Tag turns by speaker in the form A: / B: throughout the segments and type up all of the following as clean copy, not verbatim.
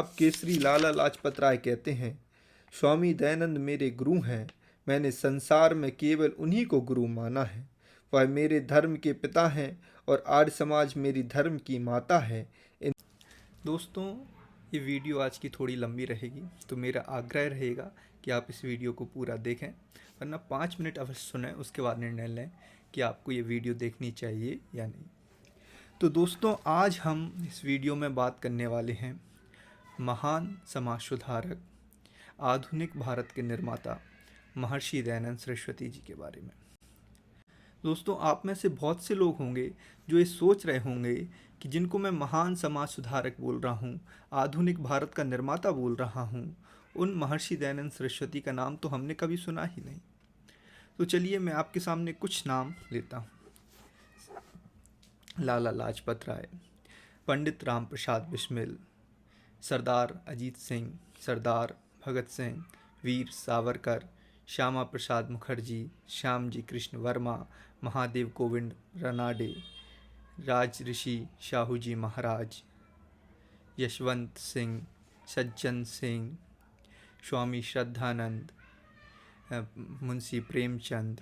A: आप केसरी लाला लाजपत राय कहते हैं, स्वामी दयानंद मेरे गुरु हैं। मैंने संसार में केवल उन्हीं को गुरु माना है। वह मेरे धर्म के पिता हैं और आर्य समाज मेरी धर्म की माता है। दोस्तों, ये वीडियो आज की थोड़ी लंबी रहेगी, तो मेरा आग्रह रहेगा कि आप इस वीडियो को पूरा देखें, वरना 5 मिनट अवश्य सुनें, उसके बाद निर्णय लें कि आपको ये वीडियो देखनी चाहिए या नहीं। तो दोस्तों, आज हम इस वीडियो में बात करने वाले हैं महान समाज सुधारक, आधुनिक भारत के निर्माता महर्षि दयानंद सरस्वती जी के बारे में। दोस्तों, आप में से बहुत से लोग होंगे जो ये सोच रहे होंगे कि जिनको मैं महान समाज सुधारक बोल रहा हूँ, आधुनिक भारत का निर्माता बोल रहा हूँ, उन महर्षि दयानंद सरस्वती का नाम तो हमने कभी सुना ही नहीं। तो चलिए मैं आपके सामने कुछ नाम लेता हूँ। लाला लाजपत राय, पंडित राम प्रसाद बिस्मिल, सरदार अजीत सिंह, सरदार भगत सिंह, वीर सावरकर, श्यामा प्रसाद मुखर्जी, श्यामजी कृष्ण वर्मा, महादेव गोविंद रनाडे, राजऋषि शाहूजी महाराज, यशवंत सिंह, सज्जन सिंह, स्वामी श्रद्धानंद, मुंशी प्रेमचंद,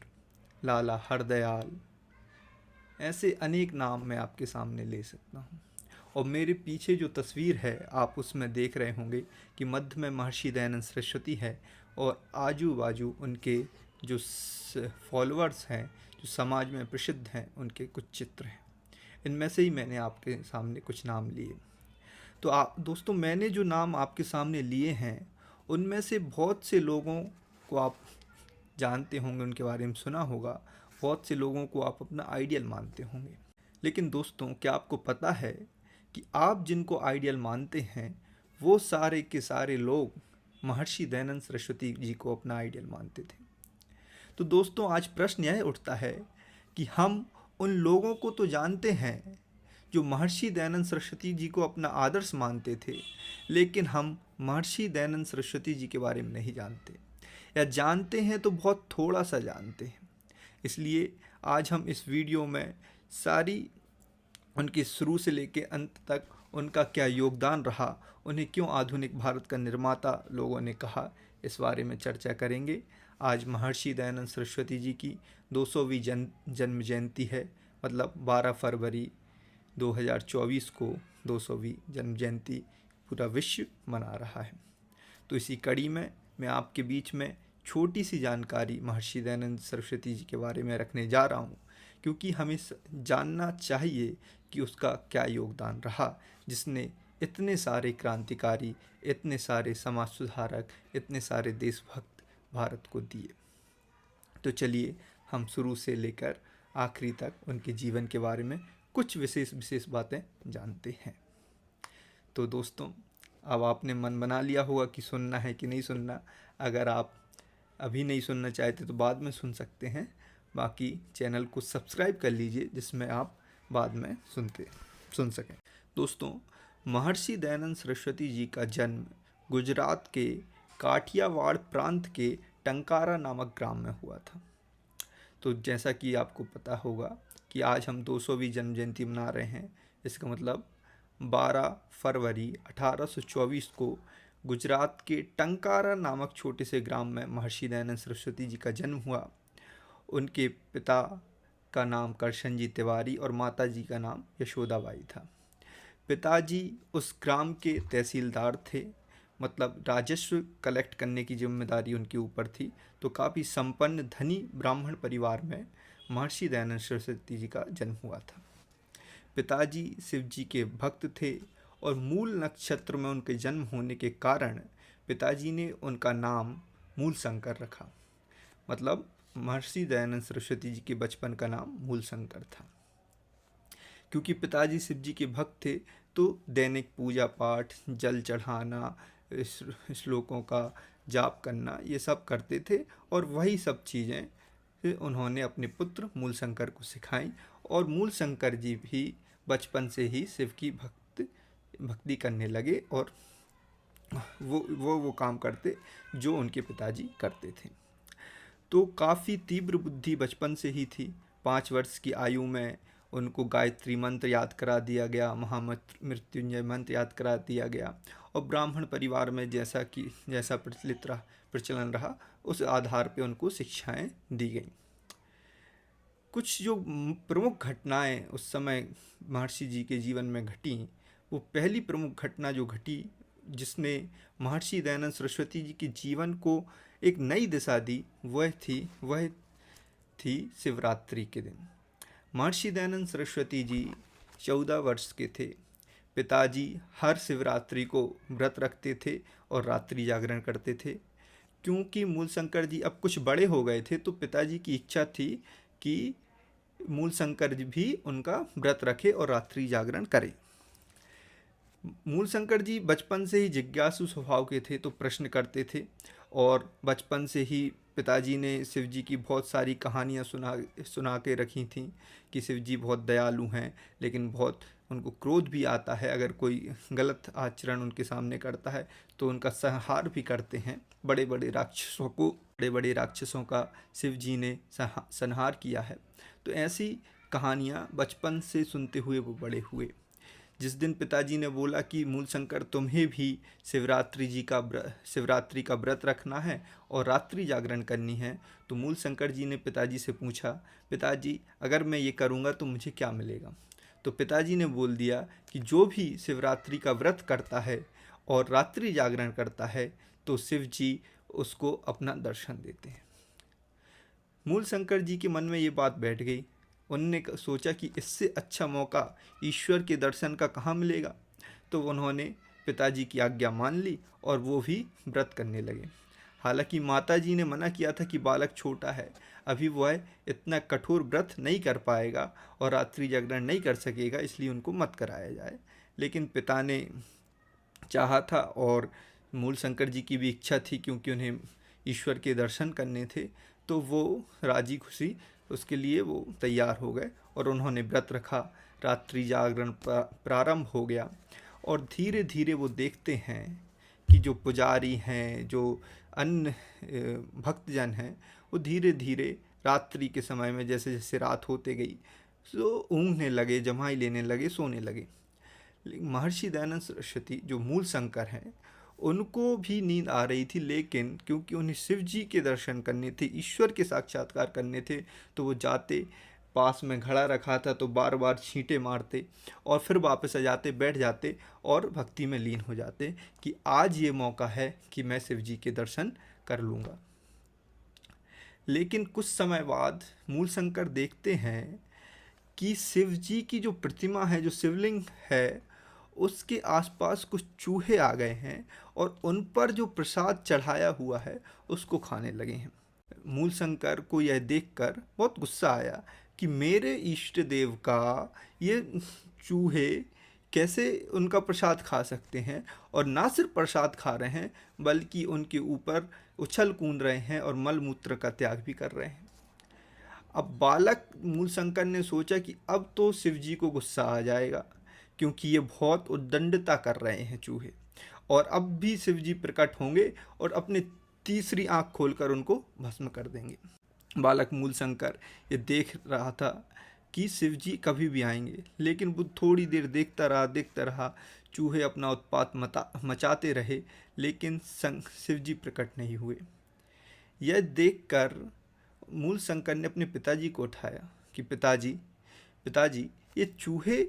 A: लाला हरदयाल, ऐसे अनेक नाम मैं आपके सामने ले सकता हूँ। और मेरे पीछे जो तस्वीर है आप उसमें देख रहे होंगे कि मध्य में महर्षि दयानंद सरस्वती है और आजू बाजू उनके जो फॉलोअर्स हैं, जो समाज में प्रसिद्ध हैं, उनके कुछ चित्र हैं। इनमें से ही मैंने आपके सामने कुछ नाम लिए। तो आप दोस्तों, मैंने जो नाम आपके सामने लिए हैं उनमें से बहुत से लोगों को आप जानते होंगे, उनके बारे में सुना होगा, बहुत से लोगों को आप अपना आइडियल मानते होंगे। लेकिन दोस्तों, क्या आपको पता है कि आप जिनको आइडियल मानते हैं वो सारे के सारे लोग महर्षि दयानंद सरस्वती जी को अपना आइडियल मानते थे। तो दोस्तों, आज प्रश्न यह उठता है कि हम उन लोगों को तो जानते हैं जो महर्षि दयानंद सरस्वती जी को अपना आदर्श मानते थे, लेकिन हम महर्षि दयानंद सरस्वती जी के बारे में नहीं जानते, या जानते हैं तो बहुत थोड़ा सा जानते हैं। इसलिए आज हम इस वीडियो में सारी उनके शुरू से लेकर अंत तक उनका क्या योगदान रहा, उन्हें क्यों आधुनिक भारत का निर्माता लोगों ने कहा, इस बारे में चर्चा करेंगे। आज महर्षि दयानंद सरस्वती जी की 200वीं जन्म जयंती है, मतलब 12 फरवरी 2024 को 200वीं जन्म जयंती पूरा विश्व मना रहा है। तो इसी कड़ी में मैं आपके बीच में छोटी सी जानकारी महर्षि दयानंद सरस्वती जी के बारे में रखने जा रहा हूँ, क्योंकि हमें जानना चाहिए कि उसका क्या योगदान रहा, जिसने इतने सारे क्रांतिकारी, इतने सारे समाज सुधारक, इतने सारे देशभक्त भारत को दिए। तो चलिए हम शुरू से लेकर आखिरी तक उनके जीवन के बारे में कुछ विशेष बातें जानते हैं। तो दोस्तों, अब आपने मन बना लिया होगा कि सुनना है कि नहीं सुनना। अगर आप अभी नहीं सुनना चाहते तो बाद में सुन सकते हैं, बाकी चैनल को सब्सक्राइब कर लीजिए जिसमें आप बाद में सुन सकें। दोस्तों, महर्षि दयानंद सरस्वती जी का जन्म गुजरात के काठियावाड़ प्रांत के टंकारा नामक ग्राम में हुआ था। तो जैसा कि आपको पता होगा कि आज हम 200वीं जन्म जयंती मना रहे हैं, इसका मतलब 12 फरवरी 1824 को गुजरात के टंकारा नामक छोटे से ग्राम में महर्षि दयानंद सरस्वती जी का जन्म हुआ। उनके पिता का नाम करशन जी तिवारी और माता जी का नाम यशोदाबाई था। पिताजी उस ग्राम के तहसीलदार थे, मतलब राजस्व कलेक्ट करने की जिम्मेदारी उनके ऊपर थी। तो काफ़ी संपन्न धनी ब्राह्मण परिवार में महर्षि दयानंद सरस्वती जी का जन्म हुआ था। पिताजी शिव जी के भक्त थे और मूल नक्षत्र में उनके जन्म होने के कारण पिताजी ने उनका नाम मूल शंकर रखा। मतलब महर्षि दयानंद सरस्वती जी के बचपन का नाम मूल शंकर था। क्योंकि पिताजी शिव जी के भक्त थे तो दैनिक पूजा पाठ, जल चढ़ाना, श्लोकों का जाप करना, ये सब करते थे और वही सब चीज़ें उन्होंने अपने पुत्र मूल शंकर को सिखाई। और मूल शंकर जी भी बचपन से ही शिव की भक्ति करने लगे और वो काम करते जो उनके पिताजी करते थे। तो काफ़ी तीव्र बुद्धि बचपन से ही थी। 5 वर्ष की आयु में उनको गायत्री मंत्र याद करा दिया गया, महामृत्युंजय मंत्र याद करा दिया गया और ब्राह्मण परिवार में जैसा प्रचलन रहा उस आधार पे उनको शिक्षाएं दी गई। कुछ जो प्रमुख घटनाएं उस समय महर्षि जी के जीवन में घटी, वो पहली प्रमुख घटना जो घटी जिसने महर्षि दयानंद सरस्वती जी के जीवन को एक नई दिशा दी, वह थी शिवरात्रि के दिन। महर्षि दयानंद सरस्वती जी 14 वर्ष के थे। पिताजी हर शिवरात्रि को व्रत रखते थे और रात्रि जागरण करते थे। क्योंकि मूलशंकर जी अब कुछ बड़े हो गए थे तो पिताजी की इच्छा थी कि मूलशंकर जी भी उनका व्रत रखे और रात्रि जागरण करे। मूलशंकर जी बचपन से ही जिज्ञासु स्वभाव के थे, तो प्रश्न करते थे और बचपन से ही पिताजी ने शिव जी की बहुत सारी कहानियाँ सुना के रखी थीं कि शिव जी बहुत दयालु हैं, लेकिन बहुत उनको क्रोध भी आता है। अगर कोई गलत आचरण उनके सामने करता है तो उनका संहार भी करते हैं। बड़े बड़े राक्षसों का शिव जी ने संहार किया है। तो ऐसी कहानियाँ बचपन से सुनते हुए वो बड़े हुए। जिस दिन पिताजी ने बोला कि मूलशंकर तुम्हें भी शिवरात्रि का व्रत रखना है और रात्रि जागरण करनी है, तो मूलशंकर जी ने पिताजी से पूछा, पिताजी अगर मैं ये करूँगा तो मुझे क्या मिलेगा? तो पिताजी ने बोल दिया कि जो भी शिवरात्रि का व्रत करता है और रात्रि जागरण करता है तो शिव जी उसको अपना दर्शन देते हैं। मूलशंकर जी के मन में ये बात बैठ गई। उनने सोचा कि इससे अच्छा मौका ईश्वर के दर्शन का कहाँ मिलेगा। तो उन्होंने पिताजी की आज्ञा मान ली और वो भी व्रत करने लगे। हालांकि माताजी ने मना किया था कि बालक छोटा है, अभी वह इतना कठोर व्रत नहीं कर पाएगा और रात्रि जागरण नहीं कर सकेगा, इसलिए उनको मत कराया जाए। लेकिन पिता ने चाहा था और मूलशंकर जी की भी इच्छा थी, क्योंकि उन्हें ईश्वर के दर्शन करने थे, तो वो राजी खुशी उसके लिए वो तैयार हो गए और उन्होंने व्रत रखा। रात्रि जागरण प्रारंभ हो गया और धीरे धीरे वो देखते हैं कि जो पुजारी हैं, जो अन्य भक्तजन हैं, वो धीरे धीरे रात्रि के समय में जैसे जैसे रात होते गई तो ऊँघने लगे, जमाई लेने लगे, सोने लगे। महर्षि दयानंद सरस्वती जो मूलशंकर हैं, उनको भी नींद आ रही थी, लेकिन क्योंकि उन्हें शिव जी के दर्शन करने थे, ईश्वर के साक्षात्कार करने थे, तो वो जाते, पास में घड़ा रखा था तो बार बार छींटे मारते और फिर वापस आ जाते, बैठ जाते और भक्ति में लीन हो जाते कि आज ये मौका है कि मैं शिव जी के दर्शन कर लूँगा। लेकिन कुछ समय बाद मूलशंकर देखते हैं कि शिव जी की जो प्रतिमा है, जो शिवलिंग है, उसके आसपास कुछ चूहे आ गए हैं और उन पर जो प्रसाद चढ़ाया हुआ है उसको खाने लगे हैं। मूलशंकर को यह देखकर बहुत गुस्सा आया कि मेरे इष्ट देव का ये चूहे कैसे उनका प्रसाद खा सकते हैं, और ना सिर्फ प्रसाद खा रहे हैं बल्कि उनके ऊपर उछल कूद रहे हैं और मल मूत्र का त्याग भी कर रहे हैं। अब बालक मूलशंकर ने सोचा कि अब तो शिव जी को गुस्सा आ जाएगा, क्योंकि ये बहुत उद्दंडता कर रहे हैं चूहे, और अब भी शिव जी प्रकट होंगे और अपने तीसरी आंख खोलकर उनको भस्म कर देंगे। बालक मूलशंकर ये देख रहा था कि शिव जी कभी भी आएंगे, लेकिन वो थोड़ी देर देखता रहा। चूहे अपना उत्पात मचाते रहे, लेकिन शिव जी प्रकट नहीं हुए। यह देखकर मूलशंकर ने अपने पिताजी को उठाया कि पिताजी ये चूहे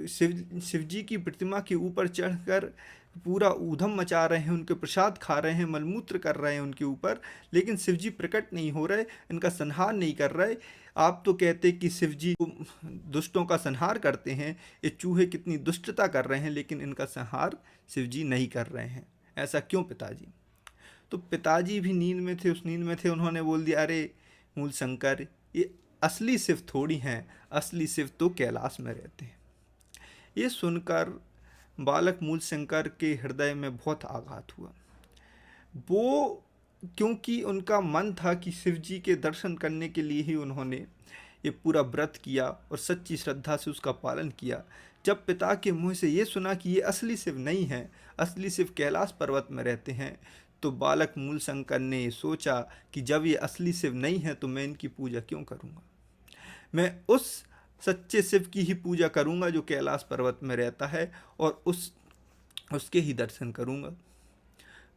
A: शिव जी की प्रतिमा के ऊपर चढ़कर पूरा ऊधम मचा रहे हैं, उनके प्रसाद खा रहे हैं, मलमूत्र कर रहे हैं उनके ऊपर, लेकिन शिव जी प्रकट नहीं हो रहे, इनका संहार नहीं कर रहे। आप तो कहते कि शिव जी दुष्टों का संहार करते हैं, ये चूहे कितनी दुष्टता कर रहे हैं, लेकिन इनका संहार शिव जी नहीं कर रहे हैं, ऐसा क्यों पिताजी? तो पिताजी भी नींद में थे, उस नींद में थे, उन्होंने बोल दिया, अरे मूलशंकर, ये असली शिव थोड़ी हैं, असली शिव तो कैलाश में रहते हैं। ये सुनकर बालक मूलशंकर के हृदय में बहुत आघात हुआ। वो, क्योंकि उनका मन था कि शिव जी के दर्शन करने के लिए ही उन्होंने ये पूरा व्रत किया और सच्ची श्रद्धा से उसका पालन किया। जब पिता के मुँह से ये सुना कि ये असली शिव नहीं है, असली शिव कैलाश पर्वत में रहते हैं, तो बालक मूलशंकर ने सोचा कि जब ये असली शिव नहीं है तो मैं इनकी पूजा क्यों करूँगा। मैं उस सच्चे शिव की ही पूजा करूँगा जो कैलाश पर्वत में रहता है, और उसके ही दर्शन करूँगा।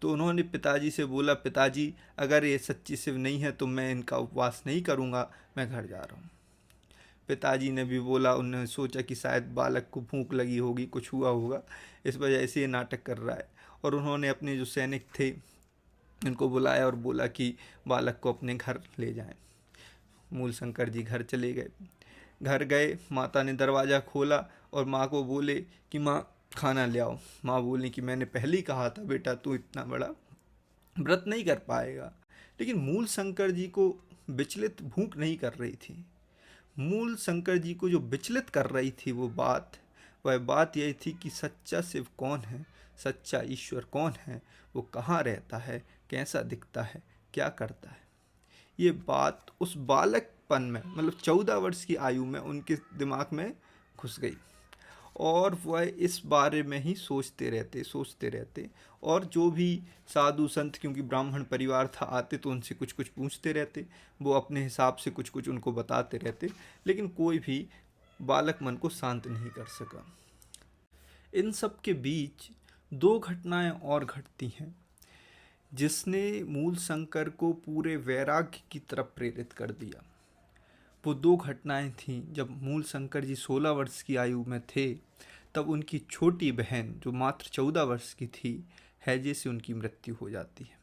A: तो उन्होंने पिताजी से बोला, पिताजी अगर ये सच्ची शिव नहीं है तो मैं इनका उपवास नहीं करूँगा, मैं घर जा रहा हूँ। पिताजी ने भी बोला, उन्होंने सोचा कि शायद बालक को भूख लगी होगी, कुछ हुआ होगा, इस वजह से ये नाटक कर रहा है। और उन्होंने अपने जो सैनिक थे उनको बुलाया और बोला कि बालक को अपने घर ले जाएं। मूल शंकर जी घर चले गए। घर गए, माता ने दरवाज़ा खोला और माँ को बोले कि माँ खाना ले आओ। माँ बोली कि मैंने पहले ही कहा था बेटा तू इतना बड़ा व्रत नहीं कर पाएगा। लेकिन मूल शंकर जी को विचलित भूख नहीं कर रही थी। मूल शंकर जी को जो विचलित कर रही थी वह बात यही थी कि सच्चा शिव कौन है, सच्चा ईश्वर कौन है, वो कहाँ रहता है, कैसा दिखता है, क्या करता है। ये बात उस बालकपन में, मतलब 14 वर्ष की आयु में उनके दिमाग में घुस गई और वह इस बारे में ही सोचते रहते। और जो भी साधु संत, क्योंकि ब्राह्मण परिवार था, आते तो उनसे कुछ कुछ पूछते रहते, वो अपने हिसाब से कुछ कुछ उनको बताते रहते, लेकिन कोई भी बालक मन को शांत नहीं कर सका। इन सब के बीच 2 घटनाएं और घटती हैं जिसने मूल शंकर को पूरे वैराग्य की तरफ प्रेरित कर दिया। वो 2 घटनाएं थीं जब मूल शंकर जी 16 वर्ष की आयु में थे, तब उनकी छोटी बहन जो मात्र 14 वर्ष की थी, हैजे से उनकी मृत्यु हो जाती है।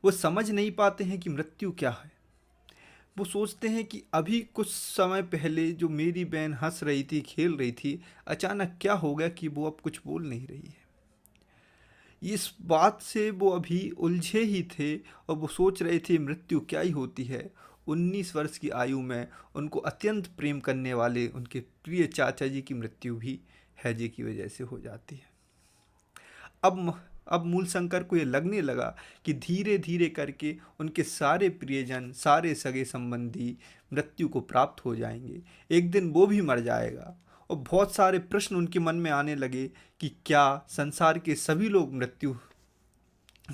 A: वो समझ नहीं पाते हैं कि मृत्यु क्या है। वो सोचते हैं कि अभी कुछ समय पहले जो मेरी बहन हंस रही थी, खेल रही थी, अचानक क्या हो गया कि वो अब कुछ बोल नहीं रही है। इस बात से वो अभी उलझे ही थे और वो सोच रहे थे मृत्यु क्या ही होती है। 19 वर्ष की आयु में उनको अत्यंत प्रेम करने वाले उनके प्रिय चाचा जी की मृत्यु भी हैजे की वजह से हो जाती है। अब मूल शंकर को ये लगने लगा कि धीरे धीरे करके उनके सारे प्रियजन, सारे सगे संबंधी मृत्यु को प्राप्त हो जाएंगे। एक दिन वो भी मर जाएगा। और बहुत सारे प्रश्न उनके मन में आने लगे कि क्या संसार के सभी लोग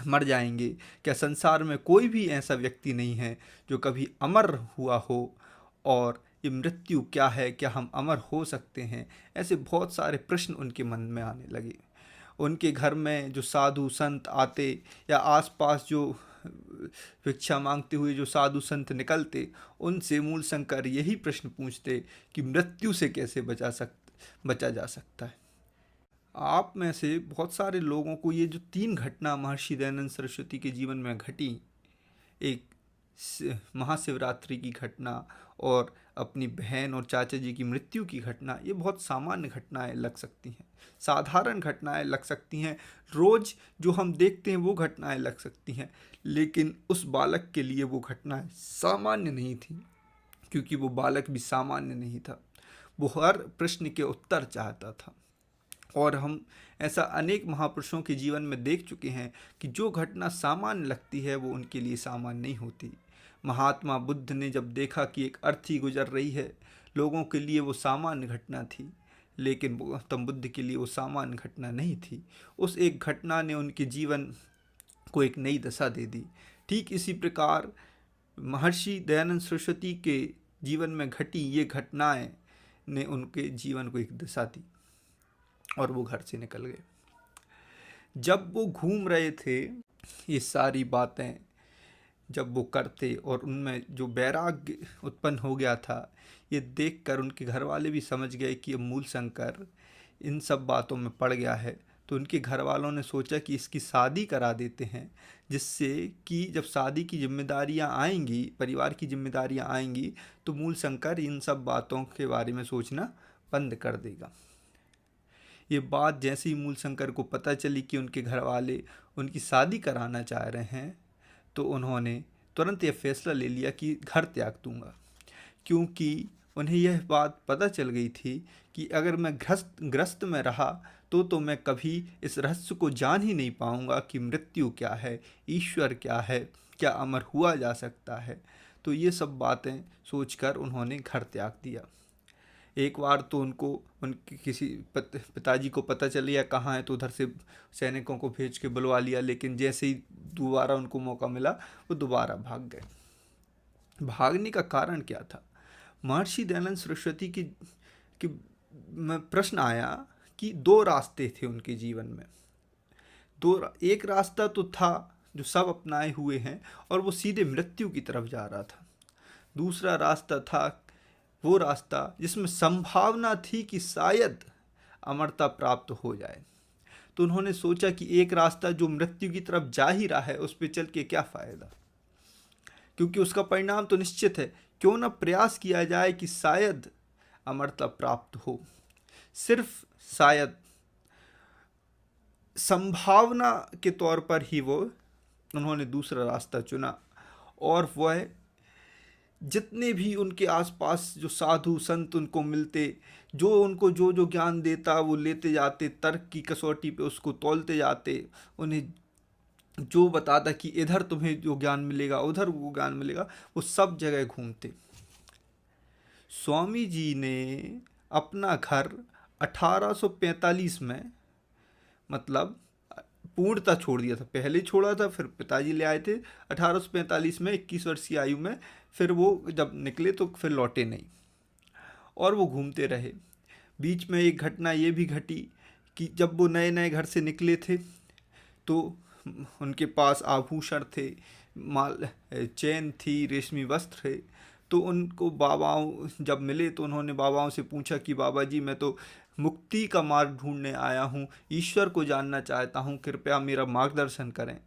A: मर जाएंगे? क्या संसार में कोई भी ऐसा व्यक्ति नहीं है जो कभी अमर हुआ हो? और ये मृत्यु क्या है? क्या हम अमर हो सकते हैं? ऐसे बहुत सारे प्रश्न उनके मन में आने लगे। उनके घर में जो साधु संत आते या आसपास जो भिक्षा मांगते हुए जो साधु संत निकलते, उनसे मूल शंकर यही प्रश्न पूछते कि मृत्यु से कैसे बचा जा सकता है। आप में से बहुत सारे लोगों को ये जो 3 घटना महर्षि दयानंद सरस्वती के जीवन में घटी, एक महाशिवरात्रि की घटना और अपनी बहन और चाचा जी की मृत्यु की घटना, ये बहुत सामान्य घटनाएं लग सकती हैं, साधारण घटनाएं लग सकती हैं, रोज़ जो हम देखते हैं वो घटनाएं लग सकती हैं। लेकिन उस बालक के लिए वो घटनाएं सामान्य नहीं थी, क्योंकि वो बालक भी सामान्य नहीं था। वो हर प्रश्न के उत्तर चाहता था। और हम ऐसा अनेक महापुरुषों के जीवन में देख चुके हैं कि जो घटना सामान्य लगती है वो उनके लिए सामान्य नहीं होती। महात्मा बुद्ध ने जब देखा कि एक अर्थी गुजर रही है, लोगों के लिए वो सामान्य घटना थी, लेकिन गौतम बुद्ध के लिए वो सामान्य घटना नहीं थी। उस एक घटना ने उनके जीवन को एक नई दशा दे दी। ठीक इसी प्रकार महर्षि दयानंद सरस्वती के जीवन में घटी ये घटनाएं ने उनके जीवन को एक दिशा दी और वो घर से निकल गए। जब वो घूम रहे थे, ये सारी बातें जब वो करते और उनमें जो वैराग्य उत्पन्न हो गया था, ये देखकर उनके घर वाले भी समझ गए कि अब मूल शंकर इन सब बातों में पड़ गया है। तो उनके घर वालों ने सोचा कि इसकी शादी करा देते हैं, जिससे कि जब शादी की जिम्मेदारियां आएंगी, परिवार की जिम्मेदारियां आएंगी, तो मूल शंकर इन सब बातों के बारे में सोचना बंद कर देगा। ये बात जैसे ही मूल शंकर को पता चली कि उनके घर वाले उनकी शादी कराना चाह रहे हैं, तो उन्होंने तुरंत यह फैसला ले लिया कि घर त्याग दूंगा। क्योंकि उन्हें यह बात पता चल गई थी कि अगर मैं ग्रस्त में रहा तो मैं कभी इस रहस्य को जान ही नहीं पाऊंगा कि मृत्यु क्या है, ईश्वर क्या है, क्या अमर हुआ जा सकता है। तो ये सब बातें सोचकर उन्होंने घर त्याग दिया। एक बार तो उनको उनके किसी पिताजी को पता चल गया कहाँ है, तो उधर से सैनिकों को भेज के बुलवा लिया, लेकिन जैसे ही दोबारा उनको मौका मिला वो दोबारा भाग गए। भागने का कारण क्या था? महर्षि दयानंद सरस्वती की में प्रश्न आया कि दो रास्ते थे उनके जीवन में। एक रास्ता तो था जो सब अपनाए हुए हैं और वो सीधे मृत्यु की तरफ जा रहा था। दूसरा रास्ता था वो रास्ता जिसमें संभावना थी कि शायद अमरता प्राप्त हो जाए। तो उन्होंने सोचा कि एक रास्ता जो मृत्यु की तरफ जा ही रहा है उस पर चल के क्या फ़ायदा, क्योंकि उसका परिणाम तो निश्चित है। क्यों ना प्रयास किया जाए कि शायद अमरता प्राप्त हो। सिर्फ शायद संभावना के तौर पर ही उन्होंने दूसरा रास्ता चुना। और वह जितने भी उनके आसपास जो साधु संत उनको मिलते, जो उनको जो जो ज्ञान देता वो लेते जाते, तर्क की कसौटी पे उसको तौलते जाते। उन्हें जो बताता कि इधर तुम्हें जो ज्ञान मिलेगा उधर वो ज्ञान मिलेगा, वो सब जगह घूमते। स्वामी जी ने अपना घर 1845 में मतलब पूर्णतः छोड़ दिया था। पहले छोड़ा था, फिर पिताजी ले आए थे 1845 में 21 वर्ष की आयु में। फिर वो जब निकले तो फिर लौटे नहीं और वो घूमते रहे। बीच में एक घटना ये भी घटी कि जब वो नए नए घर से निकले थे तो उनके पास आभूषण थे, माल चैन थी, रेशमी वस्त्र थे। तो उनको बाबाओं जब मिले तो उन्होंने बाबाओं से पूछा कि बाबा जी मैं तो मुक्ति का मार्ग ढूंढने आया हूँ, ईश्वर को जानना चाहता हूँ, कृपया मेरा मार्गदर्शन करें।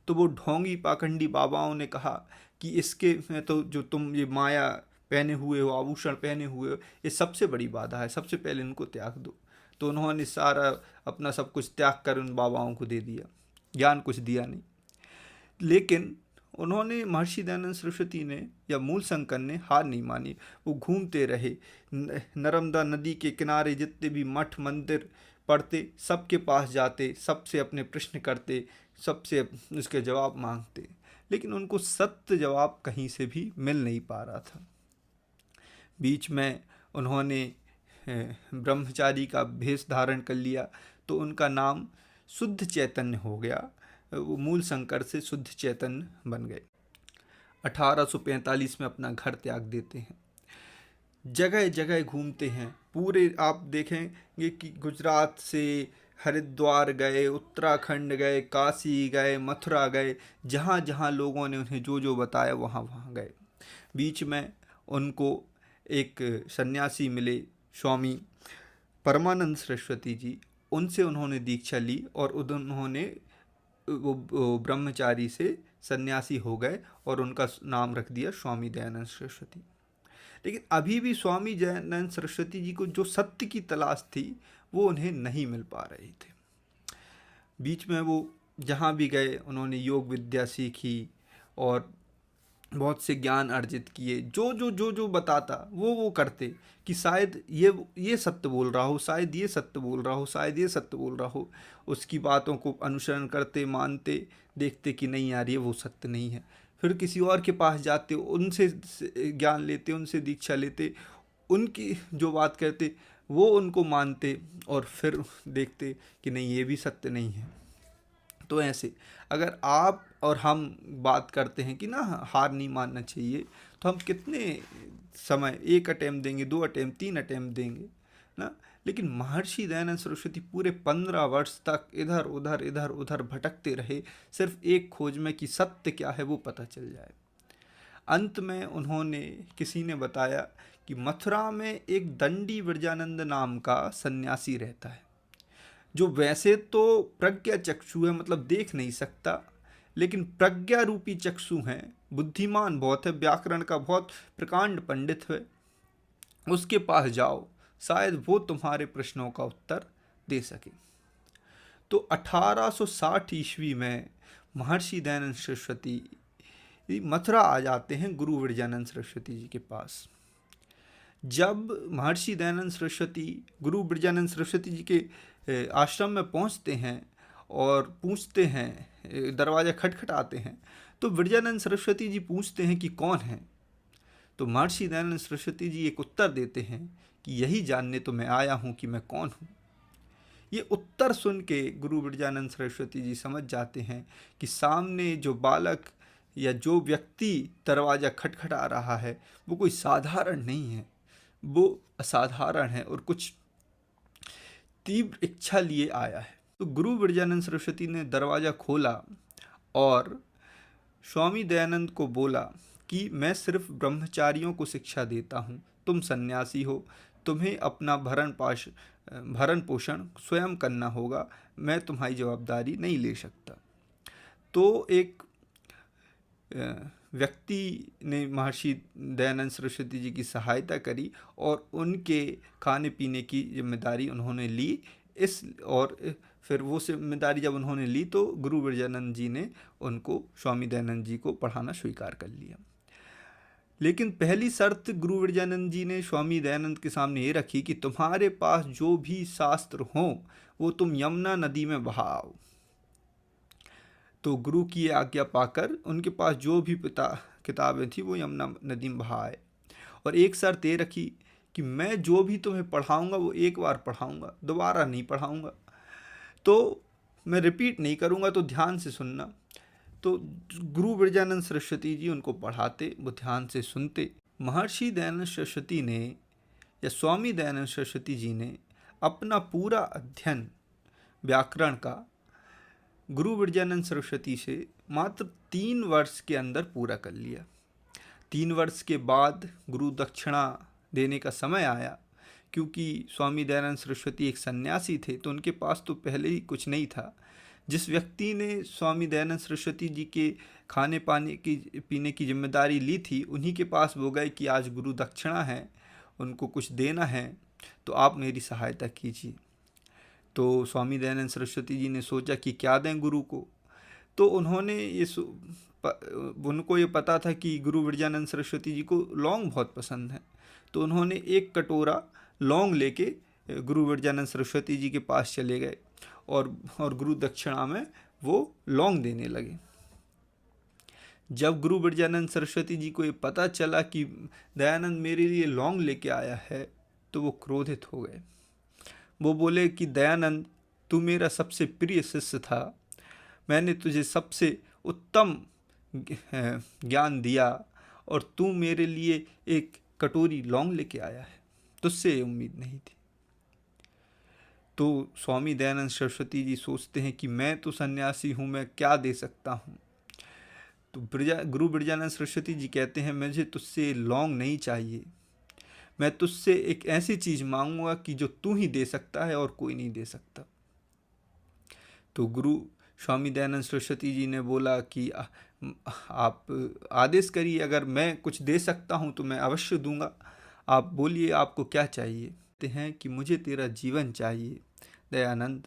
A: तो वो ढोंगी पाखंडी बाबाओं ने कहा कि इसके में तो जो तुम ये माया पहने हुए हो, आभूषण पहने हुए हो, ये सबसे बड़ी बाधा है, सबसे पहले इनको त्याग दो। तो उन्होंने सारा अपना सब कुछ त्याग कर उन बाबाओं को दे दिया, ज्ञान कुछ दिया नहीं। लेकिन उन्होंने महर्षि दयानंद सरस्वती ने या मूल शंकर ने हार नहीं मानी। वो घूमते रहे, नर्मदा नदी के किनारे जितने भी मठ मंदिर पढ़ते सबके पास जाते, सबसे अपने प्रश्न करते, सबसे उसके जवाब मांगते, लेकिन उनको सत्य जवाब कहीं से भी मिल नहीं पा रहा था। बीच में उन्होंने ब्रह्मचारी का भेष धारण कर लिया तो उनका नाम शुद्ध चैतन्य हो गया। वो मूल शंकर से शुद्ध चैतन्य बन गए। 1845 में अपना घर त्याग देते हैं, जगह जगह घूमते हैं। पूरे आप देखेंगे कि गुजरात से हरिद्वार गए, उत्तराखंड गए, काशी गए, मथुरा गए, जहाँ जहाँ लोगों ने उन्हें जो जो बताया वहाँ वहाँ गए। बीच में उनको एक सन्यासी मिले, स्वामी परमानंद सरस्वती जी। उनसे उन्होंने दीक्षा ली और उन्होंने वो ब्रह्मचारी से सन्यासी हो गए और उनका नाम रख दिया स्वामी दयानंद सरस्वती। लेकिन अभी भी स्वामी दयानंद सरस्वती जी को जो सत्य की तलाश थी वो उन्हें नहीं मिल पा रही थी। बीच में वो जहाँ भी गए उन्होंने योग विद्या सीखी और बहुत से ज्ञान अर्जित किए। जो जो जो जो बताता वो करते कि शायद ये सत्य बोल रहा हो, शायद ये सत्य बोल रहा हो, शायद ये सत्य बोल रहा हो। उसकी बातों को अनुसरण करते, मानते, देखते कि नहीं यार ये वो सत्य नहीं है। फिर किसी और के पास जाते, उनसे ज्ञान लेते, उनसे दीक्षा लेते, उनकी जो बात कहते वो उनको मानते और फिर देखते कि नहीं ये भी सत्य नहीं है। तो ऐसे अगर आप और हम बात करते हैं कि ना हार नहीं मानना चाहिए, तो हम कितने समय, 1 अटेम्प्ट देंगे, 2 अटेम्प्ट, 3 अटेम्प्ट देंगे ना। लेकिन महर्षि दयानंद सरस्वती पूरे 15 वर्ष तक इधर उधर भटकते रहे, सिर्फ एक खोज में कि सत्य क्या है वो पता चल जाए। अंत में उन्होंने, किसी ने बताया कि मथुरा में एक दंडी विरजानंद नाम का सन्यासी रहता है, जो वैसे तो प्रज्ञा चक्षु है, मतलब देख नहीं सकता, लेकिन प्रज्ञा रूपी चक्षु हैं, बुद्धिमान बहुत है, व्याकरण का बहुत प्रकांड पंडित है। उसके पास जाओ, शायद वो तुम्हारे प्रश्नों का उत्तर दे सके। तो 1860 ईस्वी में महर्षि दयानंद सरस्वती मथुरा आ जाते हैं गुरु विरजानंद सरस्वती जी के पास। जब महर्षि दयानंद सरस्वती गुरु विरजानंद सरस्वती जी के आश्रम में पहुंचते हैं और पूछते हैं, दरवाज़ा खटखटाते हैं, तो विरजानंद सरस्वती जी पूछते हैं कि कौन है। तो महर्षि दयानंद सरस्वती जी एक उत्तर देते हैं कि यही जानने तो मैं आया हूँ कि मैं कौन हूँ। ये उत्तर सुन के गुरु विरजानंद सरस्वती जी समझ जाते हैं कि सामने जो बालक या जो व्यक्ति दरवाज़ा खटखटा रहा है वो कोई साधारण नहीं है, वो असाधारण है और कुछ तीव्र इच्छा लिए आया है। तो गुरु विरजानंद सरस्वती ने दरवाज़ा खोला और स्वामी दयानंद को बोला कि मैं सिर्फ ब्रह्मचारियों को शिक्षा देता हूँ, तुम सन्यासी हो, तुम्हें अपना भरण पोषण स्वयं करना होगा, मैं तुम्हारी जवाबदारी नहीं ले सकता। तो एक व्यक्ति ने महर्षि दयानंद सरस्वती जी की सहायता करी और उनके खाने पीने की जिम्मेदारी उन्होंने ली। और फिर वो जिम्मेदारी जब उन्होंने ली तो गुरु विरजानंद जी ने उनको, स्वामी दयानंद जी को पढ़ाना स्वीकार कर लिया। लेकिन पहली शर्त गुरु विरजानंद जी ने स्वामी दयानंद के सामने ये रखी कि तुम्हारे पास जो भी शास्त्र हों वो तुम यमुना नदी में बहाओ। तो गुरु की आज्ञा पाकर उनके पास जो भी किताबें थी वो यमुना नदी में बहाए। और एक शर्त ये रखी कि मैं जो भी तुम्हें पढ़ाऊँगा वो एक बार पढ़ाऊँगा, दोबारा नहीं पढ़ाऊँगा, तो मैं रिपीट नहीं करूँगा, तो ध्यान से सुनना। तो गुरु विरजानंद सरस्वती जी उनको पढ़ाते, वो ध्यान से सुनते। महर्षि दयानंद सरस्वती ने या स्वामी दयानंद सरस्वती जी ने अपना पूरा अध्ययन व्याकरण का गुरु विरजानंद सरस्वती से मात्र 3 वर्ष के अंदर पूरा कर लिया। 3 वर्ष के बाद गुरु दक्षिणा देने का समय आया, क्योंकि स्वामी दयानंद सरस्वती एक सन्यासी थे तो उनके पास तो पहले ही कुछ नहीं था। जिस व्यक्ति ने स्वामी दयानंद सरस्वती जी के खाने पीने की जिम्मेदारी ली थी, उन्हीं के पास वो गए कि आज गुरु दक्षिणा है, उनको कुछ देना है, तो आप मेरी सहायता कीजिए। तो स्वामी दयानंद सरस्वती जी ने सोचा कि क्या दें गुरु को। तो उन्होंने उनको ये पता था कि गुरु विरजानंद सरस्वती जी को लौंग बहुत पसंद है, तो उन्होंने एक कटोरा लौंग लेके गुरु विरजानंद सरस्वती जी के पास चले गए और गुरु दक्षिणा में वो लौंग देने लगे। जब गुरु विरजानंद सरस्वती जी को ये पता चला कि दयानंद मेरे लिए लौंग लेके आया है, तो वो क्रोधित हो गए। वो बोले कि दयानंद, तू मेरा सबसे प्रिय शिष्य था, मैंने तुझे सबसे उत्तम ज्ञान दिया और तू मेरे लिए एक कटोरी लौंग लेके आया है, तुझसे उम्मीद नहीं थी। तो स्वामी दयानंद सरस्वती जी सोचते हैं कि मैं तो सन्यासी हूँ, मैं क्या दे सकता हूँ। तो गुरु विरजानंद सरस्वती जी कहते हैं, मुझे तुझसे लौंग नहीं चाहिए, मैं तुझसे एक ऐसी चीज़ मांगूंगा कि जो तू ही दे सकता है और कोई नहीं दे सकता। तो गुरु स्वामी दयानंद सरस्वती जी ने बोला कि आप आदेश करिए, अगर मैं कुछ दे सकता हूँ तो मैं अवश्य दूंगा, आप बोलिए आपको क्या चाहिए। कहते हैं कि मुझे तेरा जीवन चाहिए दयानंद,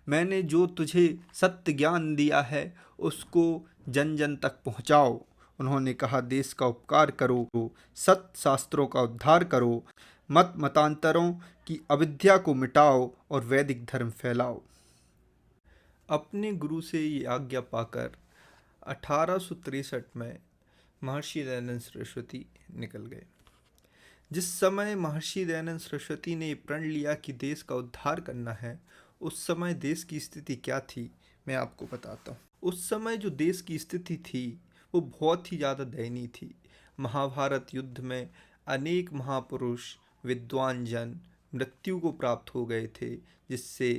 A: मैंने जो तुझे सत्य ज्ञान दिया है उसको जन जन तक पहुँचाओ। उन्होंने कहा, देश का उपकार करो, सत्य शास्त्रों का उद्धार करो, मतांतरों की अविद्या को मिटाओ और वैदिक धर्म फैलाओ। अपने गुरु से ये आज्ञा पाकर 1863 में महर्षि दयानंद सरस्वती निकल गए। जिस समय महर्षि दयानंद सरस्वती ने प्रण लिया कि देश का उद्धार करना है, उस समय देश की स्थिति क्या थी मैं आपको बताता हूँ। उस समय जो देश की स्थिति थी वो बहुत ही ज़्यादा दयनीय थी। महाभारत युद्ध में अनेक महापुरुष विद्वान जन मृत्यु को प्राप्त हो गए थे, जिससे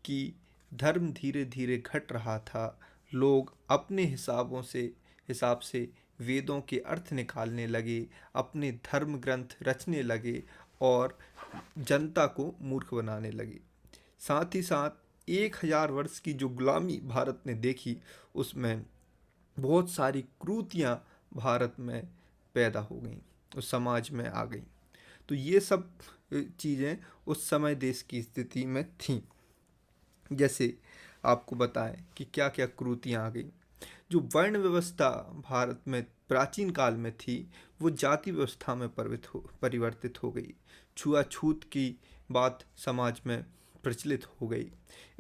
A: कि धर्म धीरे धीरे घट रहा था। लोग अपने हिसाब से वेदों के अर्थ निकालने लगे, अपने धर्म ग्रंथ रचने लगे और जनता को मूर्ख बनाने लगे। साथ ही साथ 1000 वर्ष की जो गुलामी भारत ने देखी, उसमें बहुत सारी क्रूतियाँ भारत में पैदा हो गईं, उस समाज में आ गईं। तो ये सब चीज़ें उस समय देश की स्थिति में थीं। जैसे आपको बताएं कि क्या क्या क्रूतियाँ आ गईं। जो वर्ण व्यवस्था भारत में प्राचीन काल में थी, वो जाति व्यवस्था में परिवर्तित हो गई। छुआछूत की बात समाज में प्रचलित हो गई।